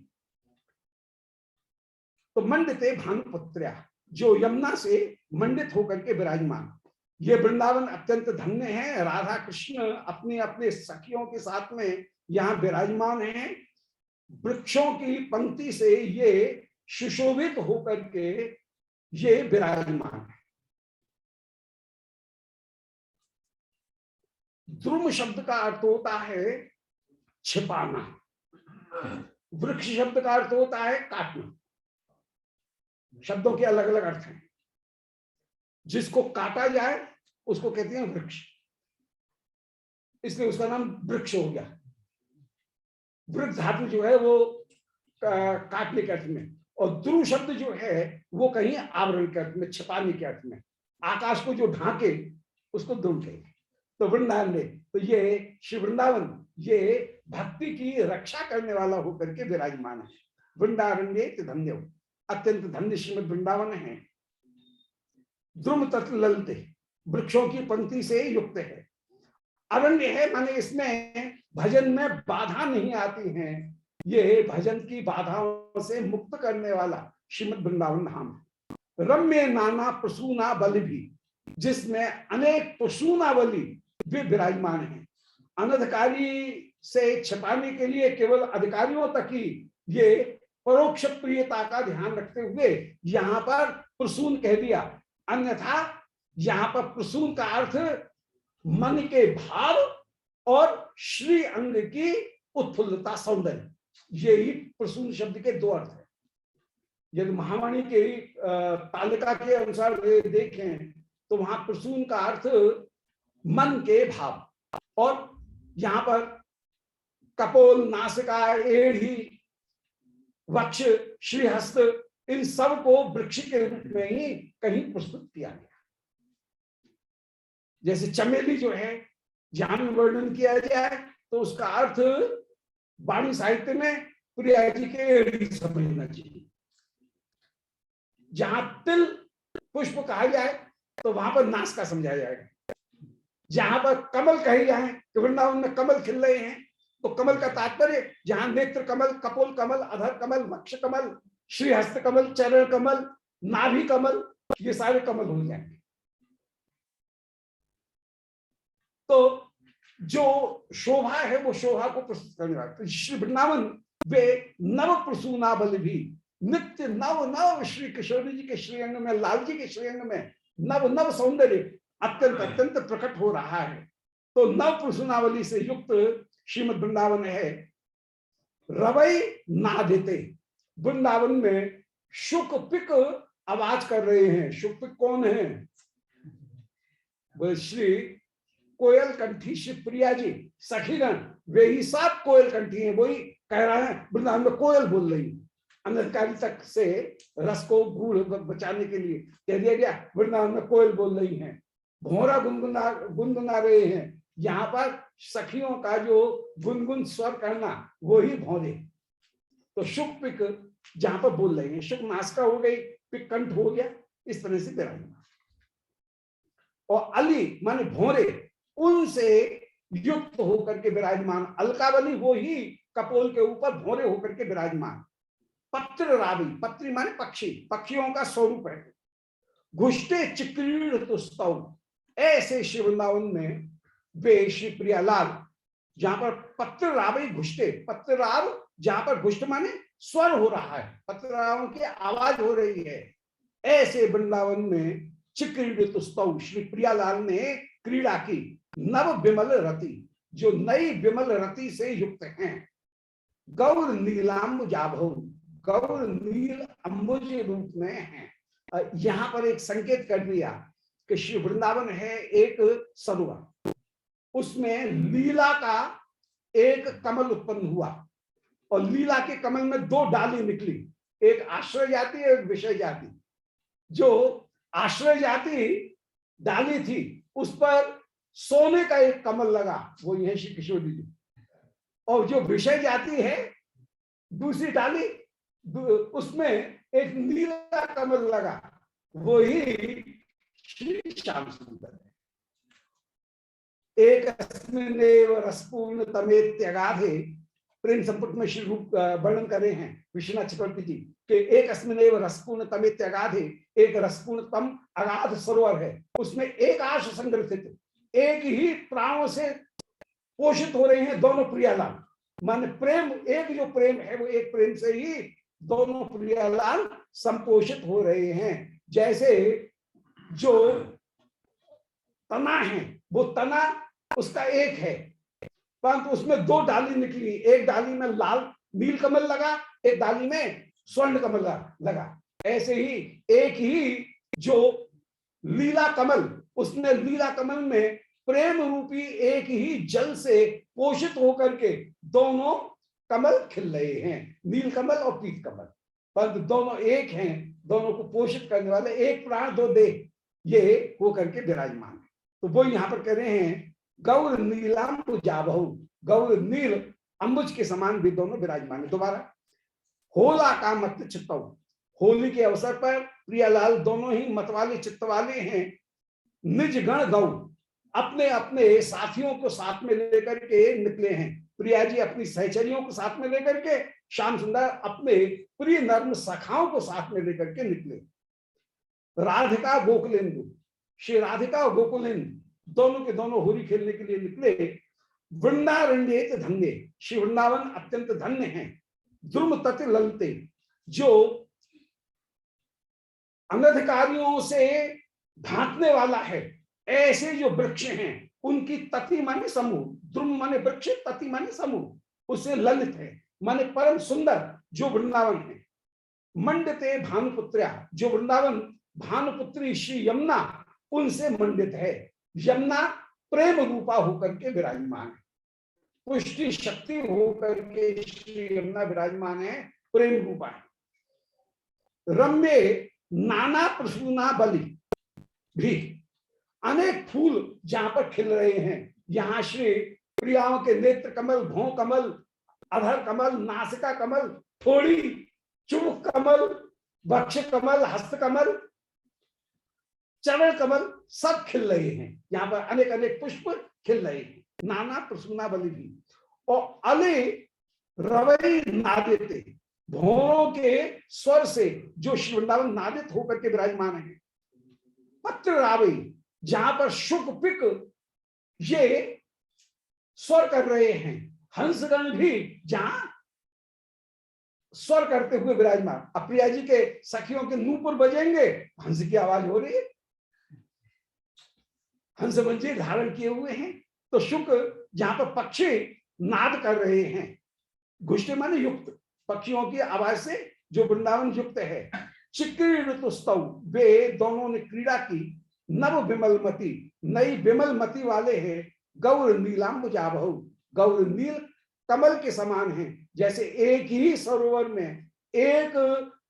S1: तो मंडिते भानुपुत्र्या, जो यमुना से मंडित होकर के विराजमान, ये वृंदावन अत्यंत धन्य है। राधा कृष्ण अपने अपने सखियों के साथ में यहाँ विराजमान है। वृक्षों की पंक्ति से ये सुशोभित होकर के ये विराजमान है। द्रुम शब्द का अर्थ होता है छिपाना, वृक्ष शब्द का अर्थ होता है काटना। शब्दों के अलग अलग अर्थ हैं। जिसको काटा जाए उसको कहते हैं वृक्ष, इसलिए उसका नाम वृक्ष हो गया। वृक्ष धातु जो है वो काटने के अर्थ में, और ध्रुव शब्द जो है वो कहीं आवरण के अर्थ में, छिपाने के अर्थ में। आकाश को जो ढांके उसको ध्रुव कहेंगे। तो वृंदावन में तो ये श्री वृंदावन ये भक्ति की रक्षा करने वाला होकर के विराजमान है। वृंदावन धन्य, अत्यंत धन्य श्रीमद वृंदावन है। द्रुम तत्व ललते, वृक्षों की पंक्ति से युक्त है। अरण्य है माने इसमें भजन में बाधा नहीं आती है। ये भजन की बाधाओं से मुक्त करने वाला श्रीमद वृंदावन धाम है। रम्य नाना प्रसूना बलि भी, जिसमें अनेक प्रसूना बलि वे विराजमान है। अनधिकारी से छिपाने के लिए केवल अधिकारियों तक ही ये परोक्ष प्रियता का ध्यान रखते हुए यहाँ पर प्रसून कह दिया। अन्यथा यहाँ पर प्रसून का अर्थ मन के भाव और श्री अंग की उत्फुल्लता, सौंदर्य, यही प्रसून शब्द के दो अर्थ है। यदि महावाणी के तालिका के अनुसार देखें तो वहां प्रसून का अर्थ मन के भाव, और यहाँ पर कपोल, नासिका, एड़ी, वक्ष, श्रीहस्त, इन सब को वृक्ष के रूप में ही कहीं प्रस्तुत किया गया। जैसे चमेली जो है जहां में वर्णन किया जाए तो उसका अर्थ वाणी साहित्य में प्रिया जी के एड़ी समझना चाहिए। जहां तिल पुष्प कहा जाए तो वहां पर नास का समझा जाएगा। जहां पर कमल कहे जाए तो वृंदावन में कमल खिल रहे हैं तो कमल का तात्पर्य जहां नेत्र कमल, कपोल कमल, अधर कमल, वक्ष कमल, श्रीहस्त कमल, चरण कमल, नाभि कमल, ये सारे कमल हो जाएंगे। तो जो शोभा है वो शोभा को प्रस्तुत करने वाला। तो श्री वृंदावन वे नव प्रसूना बल भी, नित्य नव नव श्री किशोर जी के श्रीअंग में, लाल जी के श्रीअंग में नव नव सौंदर्य अत्यंत अत्यंत प्रकट हो रहा है। तो नव प्रसूनावली से युक्त श्रीमद वृंदावन है। रवई ना देते, वृंदावन में शुक पिक आवाज कर रहे हैं। शुक पिक कौन है? वो श्री कोयल कंठी शिवप्रिया जी सखीगण, वे ही सब कोयल कंठी हैं। वही कह रहा है वृंदावन में कोयल बोल रही है। अनधिकारी तक से रस को गूढ़ बचाने के लिए कह दिया गया वृंदावन में कोयल बोल रही हैं, भोरा गुनगुना रहे हैं। यहाँ पर सखियों का जो गुनगुन स्वर करना वो ही भौरे। तो शुक पिक जहां पर बोल रहे हैं, शुक नासिका हो गई, पिक कंठ हो गया, इस तरह से विराजमान। और अली माने भोरे, उनसे युक्त होकर के विराजमान। अलकावली वो ही कपोल के ऊपर भोरे होकर के विराजमान। पत्र रावी, पत्री माने पक्षी, पक्षियों का स्वरूप है। घुष्टे चिक्रीड़ तुस्तव, ऐसे श्री वृंदावन में वे श्री प्रियालाल जहां पर पत्र रावई घुष्टे, पत्र राव जहां पर घुष्ट माने स्वर हो रहा है, पत्र रावों की आवाज हो रही है, ऐसे वृंदावन में चिक्रीड़ तुस्तव श्री प्रियालाल ने क्रीड़ा की। नव विमल रति, जो नई विमल रति से युक्त हैं। गौर नीलाम्बुजाभौ, गौर नील अंबुज रूप में हैं। यहां पर एक संकेत कर दिया कि श्री वृंदावन है एक सरोवर, उसमें लीला का एक कमल उत्पन्न हुआ और लीला के कमल में दो डाली निकली, एक आश्रय जाति एक विषय जाति। जो आश्रय जाति डाली थी उस पर सोने का एक कमल लगा, वो ये श्री किशोरी जी, और जो विषय जाति है दूसरी डाली उसमें एक नीला कमल लगा, वो ही श्री श्याम सुंदर है। एक अस्मिन्नेव रसपूर्ण तमेत्यगाधे, प्रेम संपुट में श्री रूप वर्णन कर रहे हैं विश्वनाथ चक्रवर्ती जी कि एक अस्मिन्नेव रसपूर्ण तमेत्यगाधे, एक रसपूर्ण तम अगाध सरोवर है, उसमें एक आश संग्रहित, एक ही प्राणों से पोषित हो रहे हैं दोनों प्रियालाल। माने प्रेम, एक जो प्रेम है वो एक प्रेम से ही दोनों प्रियालाल संपोषित हो रहे हैं। जैसे जो तना है वो तना उसका एक है, परंतु उसमें दो डाली निकली, एक डाली में लाल नील कमल लगा, एक डाली में स्वर्ण कमल लगा। ऐसे ही एक ही जो लीला कमल, उसने लीला कमल में प्रेम रूपी एक ही जल से पोषित होकर के दोनों कमल खिल रहे हैं, नील कमल और पीत कमल, परंतु दोनों एक हैं, दोनों को पोषित करने वाले, एक प्राण दो देह, ये होकर के विराजमान है। तो वो यहाँ पर कह रहे हैं गौर नीलाम्बुजाभौ, गौर नील अंबुज के समान भी दोनों विराजमान है। दोबारा होला का मत चित्तौ, होली के अवसर पर प्रियालाल दोनों ही मतवाले चित्त वाले हैं। निज गण गौ, अपने अपने साथियों को साथ में लेकर के निकले हैं। प्रिया जी अपनी सहचरियों को साथ में लेकर के, श्याम सुंदर अपने प्रिय नर्म सखाओं को साथ में लेकर के निकले। राधिका गोकुलेंदु, श्री राधिका और गोकुलेंदु दोनों के दोनों होली खेलने के लिए निकले। वृंदारण्येत धन्य, श्री वृंदावन अत्यंत धन्य है। द्रुम तति ललते, जो अनधिकारियों से ढांकने वाला है, ऐसे जो वृक्ष हैं उनकी तति माने समूह, द्रुम माने वृक्ष, तति माने समूह, उससे ललित है माने परम सुंदर जो वृंदावन है। मंडते भानुपुत्र्या, जो वृंदावन भानुपुत्री श्री यमुना उनसे मंडित है। यमुना प्रेम रूपा होकर के विराजमान है, पुष्टि शक्ति होकर के श्री यमुना विराजमान है, प्रेम रूपा है। रम्य नाना प्रसूना बलि भी, अनेक फूल जहां पर खिल रहे हैं, यहाँ श्री प्रियाओं के नेत्र कमल, भौं कमल, अधर कमल, नासिका कमल, थोड़ी चुमुक कमल, वक्ष कमल, हस्त कमल, चरण कमल सब खिल रहे हैं। यहाँ पर अनेक अनेक पुष्प खिल रहे हैं, नाना प्रसूना बलि भी। और अले रवई नादिते, भौरों के स्वर से जो श्री वृंदावन नादित होकर के विराजमान है। पत्र रावई, जहां पर शुक पिक ये स्वर कर रहे हैं, हंसगण भी जहां स्वर करते हुए विराजमान। अप्रिया जी के सखियों के नूपुर बजेंगे, हंस की आवाज हो रही है, हंस मंजीर धारण किए हुए हैं। तो शुक जहां पर पक्षी नाद कर रहे हैं, घुष्टे माने युक्त, पक्षियों की आवाज से जो वृंदावन युक्त है। चिक्रीड़ तुस्तौ, वे दोनों ने क्रीड़ा की। नव विमलमती, नई विमलमती वाले हैं। गौर नीलाम्बुजाभौ, गौर नील कमल के समान है। जैसे एक ही सरोवर में एक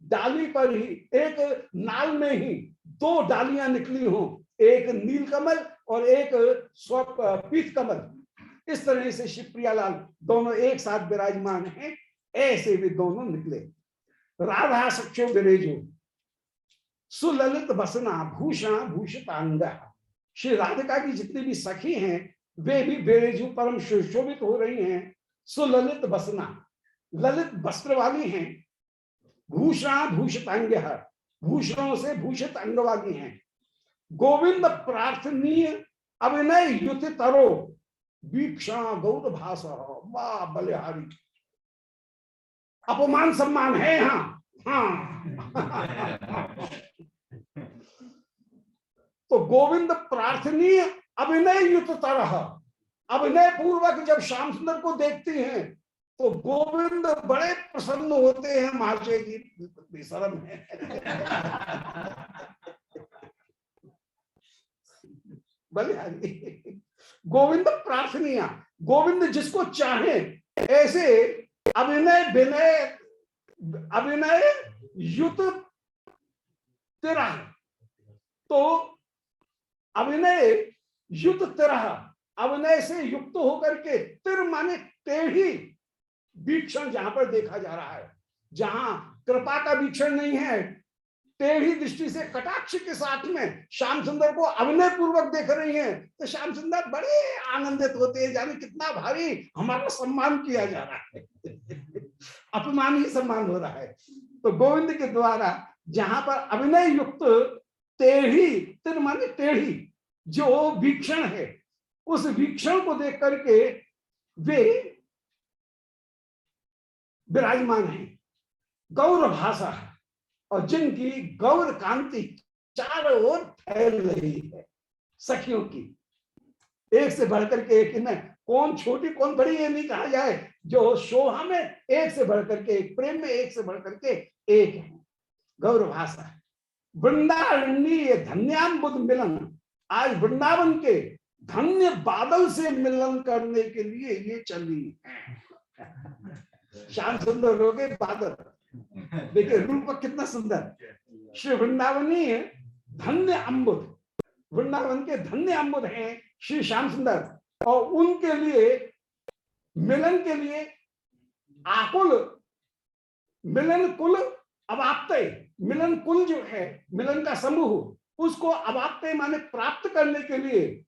S1: डाली पर ही, एक नाल में ही दो डालियां निकली हो, एक नील कमल और एक पीत कमल, इस तरह से श्री प्रियालाल दोनों एक साथ विराजमान हैं, ऐसे भी दोनों निकले। राधा सक्षो विरेजो सुललित बसना भूषण भूषितांग, श्री राधिका की जितनी भी सखी हैं वे भी बेरेजू परम सुशोभित हो रही हैं। सुललित बसना, ललित वस्त्र वाली हैं। भूषण भूषितांग, भूषणों से भूषित अंगवादी हैं। गोविंद प्रार्थनीय अभिनय युति तरो वीक्षण गौर भाष। वाह बलिहारी, अपमान सम्मान है यहाँ। हाँ तो गोविंद प्रार्थनीय अभिनय युत तरह, अभिनय पूर्वक जब श्याम सुंदर को देखती हैं तो गोविंद बड़े प्रसन्न होते हैं। महाशय जी बेशरम है। भले गोविंद प्रार्थनीय, गोविंद जिसको चाहे ऐसे अभिनय विनय अभिनय युत तेरा, तो अभिनय युत तेरा, अभिनय से युक्त होकर के, तिर माने टेढ़ी वीक्षण, जहां पर देखा जा रहा है, जहां कृपा का वीक्षण नहीं है, टेढ़ी दृष्टि से कटाक्ष के साथ में श्याम सुंदर को अभिनय पूर्वक देख रही हैं, तो श्याम सुंदर बड़े आनंदित होते हैं। जाने कितना भारी हमारा सम्मान किया जा रहा है। अपमान ही सम्मान हो रहा है। तो गोविंद के द्वारा जहां पर अभिनय युक्त टेढ़ी, तिर माने टेढ़ी जो वीक्षण है, उस वीक्षण को देख करके वे विराजमान हैं। गौर भाषा, और जिनकी गौर कांति चारों ओर फैल रही है, सखियों की एक से बढ़कर के एक, इनमें कौन छोटी कौन बड़ी ये नहीं कहा जाए, जो शोभा में एक से बढ़कर के एक, प्रेम में एक से बढ़कर के एक है। गौर भाषा वृंदारण्य धन्याम्बुद मिलन, आज वृंदावन के धन्य बादल से मिलन करने के लिए ये चली है। श्याम सुंदर हो गए बादल, देखिए रूप कितना सुंदर। श्री वृंदावनी धन्य अम्बुद, वृंदावन के धन्य अम्बुद हैं श्री श्याम सुंदर, और उनके लिए मिलन के लिए आकुल, मिलन कुल अवाप्ते, मिलन कुल जो है मिलन का समूह, उसको अवाप्ते माने प्राप्त करने के लिए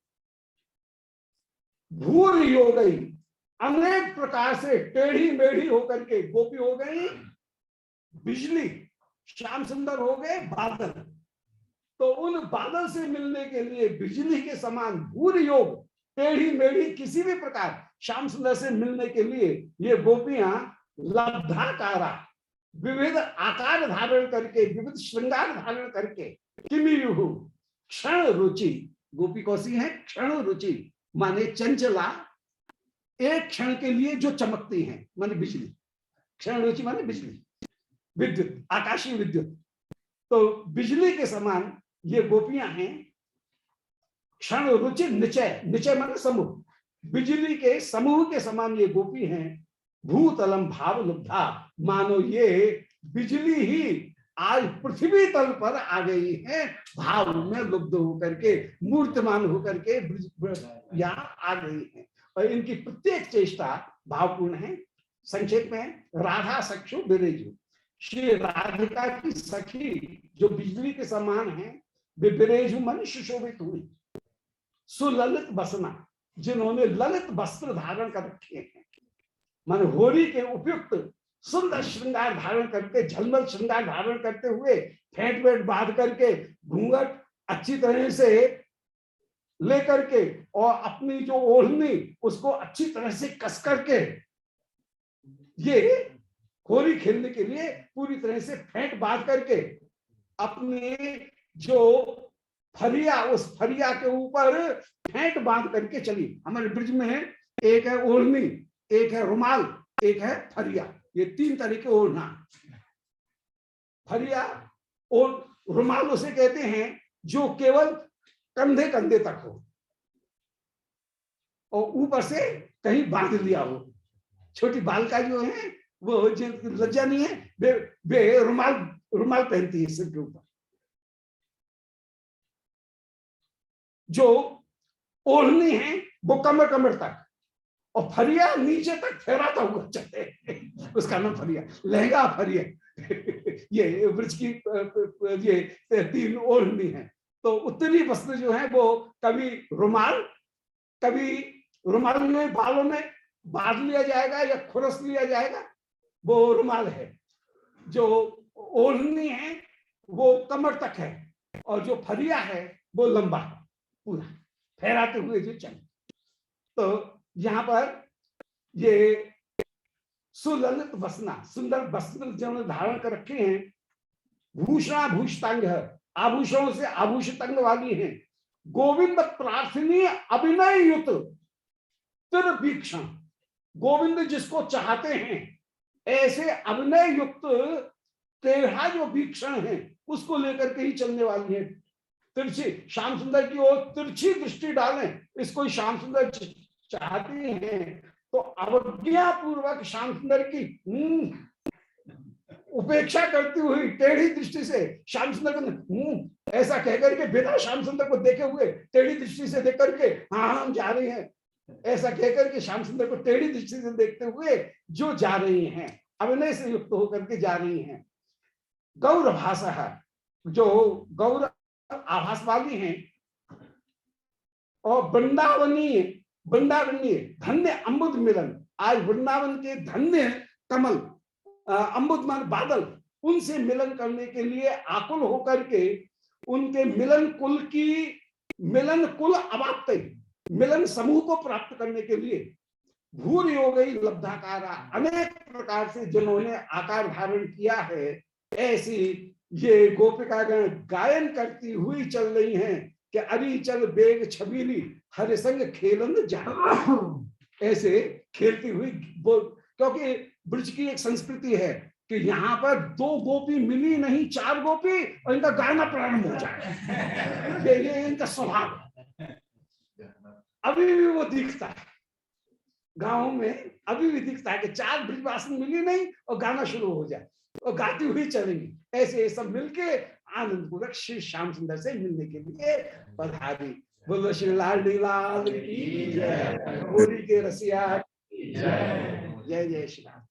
S1: भूर हो गई, अनेक प्रकार से टेढ़ी मेढ़ी होकर के गोपी हो गई बिजली, श्याम सुंदर हो गए बादल। तो उन बादल से मिलने के लिए बिजली के समान भूर योग, टेढ़ी मेढ़ी किसी भी प्रकार श्याम सुंदर से मिलने के लिए ये गोपियां लब्धाकारा, विविध आकार धारण करके, विविध श्रृंगार धारण करके, किमियुहु क्षण रुचि, गोपी कौसी है क्षण रुचि माने चंचला, एक क्षण के लिए जो चमकती हैं माने बिजली, क्षण रुचि माने बिजली, विद्युत, आकाशीय विद्युत। तो बिजली के समान ये गोपियां हैं। क्षण रुचि निचय, निचय माने समूह, बिजली के समूह के समान ये गोपी हैं। भूतलम भाव लुब्धा, मानो ये बिजली ही आज पृथ्वी तल पर आ गई है, भाव में लुब्ध होकर के, मूर्तमान होकर के यहाँ आ गई है। और इनकी प्रत्येक चेष्टा भावपूर्ण है। संक्षेप में राधा सक्षु बिरेजु, श्री राधिका की सखी जो बिजली के समान है, वे बिरेजु मन सुशोभित हुई। सुललित बसना, जिन्होंने ललित वस्त्र धारण कर रखे हैं, मन होली के उपयुक्त सुंदर श्रृंगार धारण करके, झलमल श्रृंगार धारण करते हुए, फेंट वेट बांध करके, घूंघट अच्छी तरह से लेकर के, और अपनी जो ओढ़नी उसको अच्छी तरह से कस करके, ये होली खेलने के लिए पूरी तरह से फेंट बांध करके, अपने जो फरिया, उस फरिया के ऊपर फेंट बांध करके चली। हमारे ब्रिज में है, एक है ओढ़नी, एक है रुमाल, एक है फरिया, ये तीन तरह के ओढ़ना। फरिया और रुमाल उसे कहते हैं जो केवल कंधे कंधे तक हो और ऊपर से कहीं बांध लिया हो। छोटी बालिका जो है वो लज्जा नहीं है, वे रुमाल पहनती है सिर के ऊपर। जो ओढ़नी है वो कमर कमर तक, और फरिया नीचे तक फहराता हुआ चले, उसका नाम फरिया, लहंगा फरिया। ये ब्रज की ये तीन ओढ़नी है। तो उत्तरी वस्त्र जो है वो कभी रुमाल में बालों में बांध लिया जाएगा या खुरस लिया जाएगा, वो रुमाल है। जो ओढ़नी है वो कमर तक है, और जो फरिया है वो लंबा है, पूरा फहराते हुए जो चले। तो यहाँ पर ये सुललित वसना, सुंदर वस्त्र जिन्होंने धारण कर रखे हैं, भूषणाभूषितांग, आभूषणों से आभूषित अंग वाली हैं, गोविंद प्रार्थनी अभिनय युत तीर, गोविंद जिसको चाहते हैं ऐसे अभिनय युक्त तेरह जो वीक्षण है उसको लेकर के ही चलने वाली है। तिरछी श्याम सुंदर की ओर तिरछी दृष्टि डालें, इसको श्याम सुंदर चाहते हैं, तो अवज्ञा पूर्वक श्याम सुंदर की उपेक्षा करती हुई टेढ़ी दृष्टि से श्याम सुंदर को ऐसा कहकर के, बिना श्याम सुंदर को देखे हुए टेढ़ी दृष्टि से देख करके, हाँ हम जा रहे हैं, ऐसा कहकर के श्याम सुंदर को टेढ़ी दृष्टि से देखते हुए जो जा रही हैं, अभिनय से युक्त होकर के जा रही हैं। गौर भाषा है, जो गौर आभास वाली हैं, और वृंदावनीय वृंदावनीय धन्य अम्बुद मिलन, आज वृंदावन के धन्य कमल अम्बुद मान बादल, उनसे मिलन करने के लिए आकुल होकर के, उनके मिलन कुल अवाप्त मिलन समूह को प्राप्त करने के लिए भूर योगी लब्धाकारा, अनेक प्रकार से जिन्होंने आकार धारण किया है, ऐसी ये गोपिकागण गायन करती हुई चल रही हैं कि अरी चल बेग छबीली हरि संग खेलन जा, ऐसे खेलती हुई। क्योंकि ब्रज की एक संस्कृति है कि यहाँ पर दो गोपी मिली नहीं, चार गोपी, और इनका गाना प्रारंभ हो जाए, ये इनका स्वभाव। अभी भी वो दिखता है गाँव में, अभी भी दिखता है कि चार ब्रजवासिनी मिली नहीं और गाना शुरू हो जाए और गाती हुई चलेंगी। ऐसे सब मिलके आनंद पूर्वक श्री श्याम सुंदर से मिलने के लिए पधारी। बोलो श्री लाल की जय, होली के रसिया जय जय श्री राम।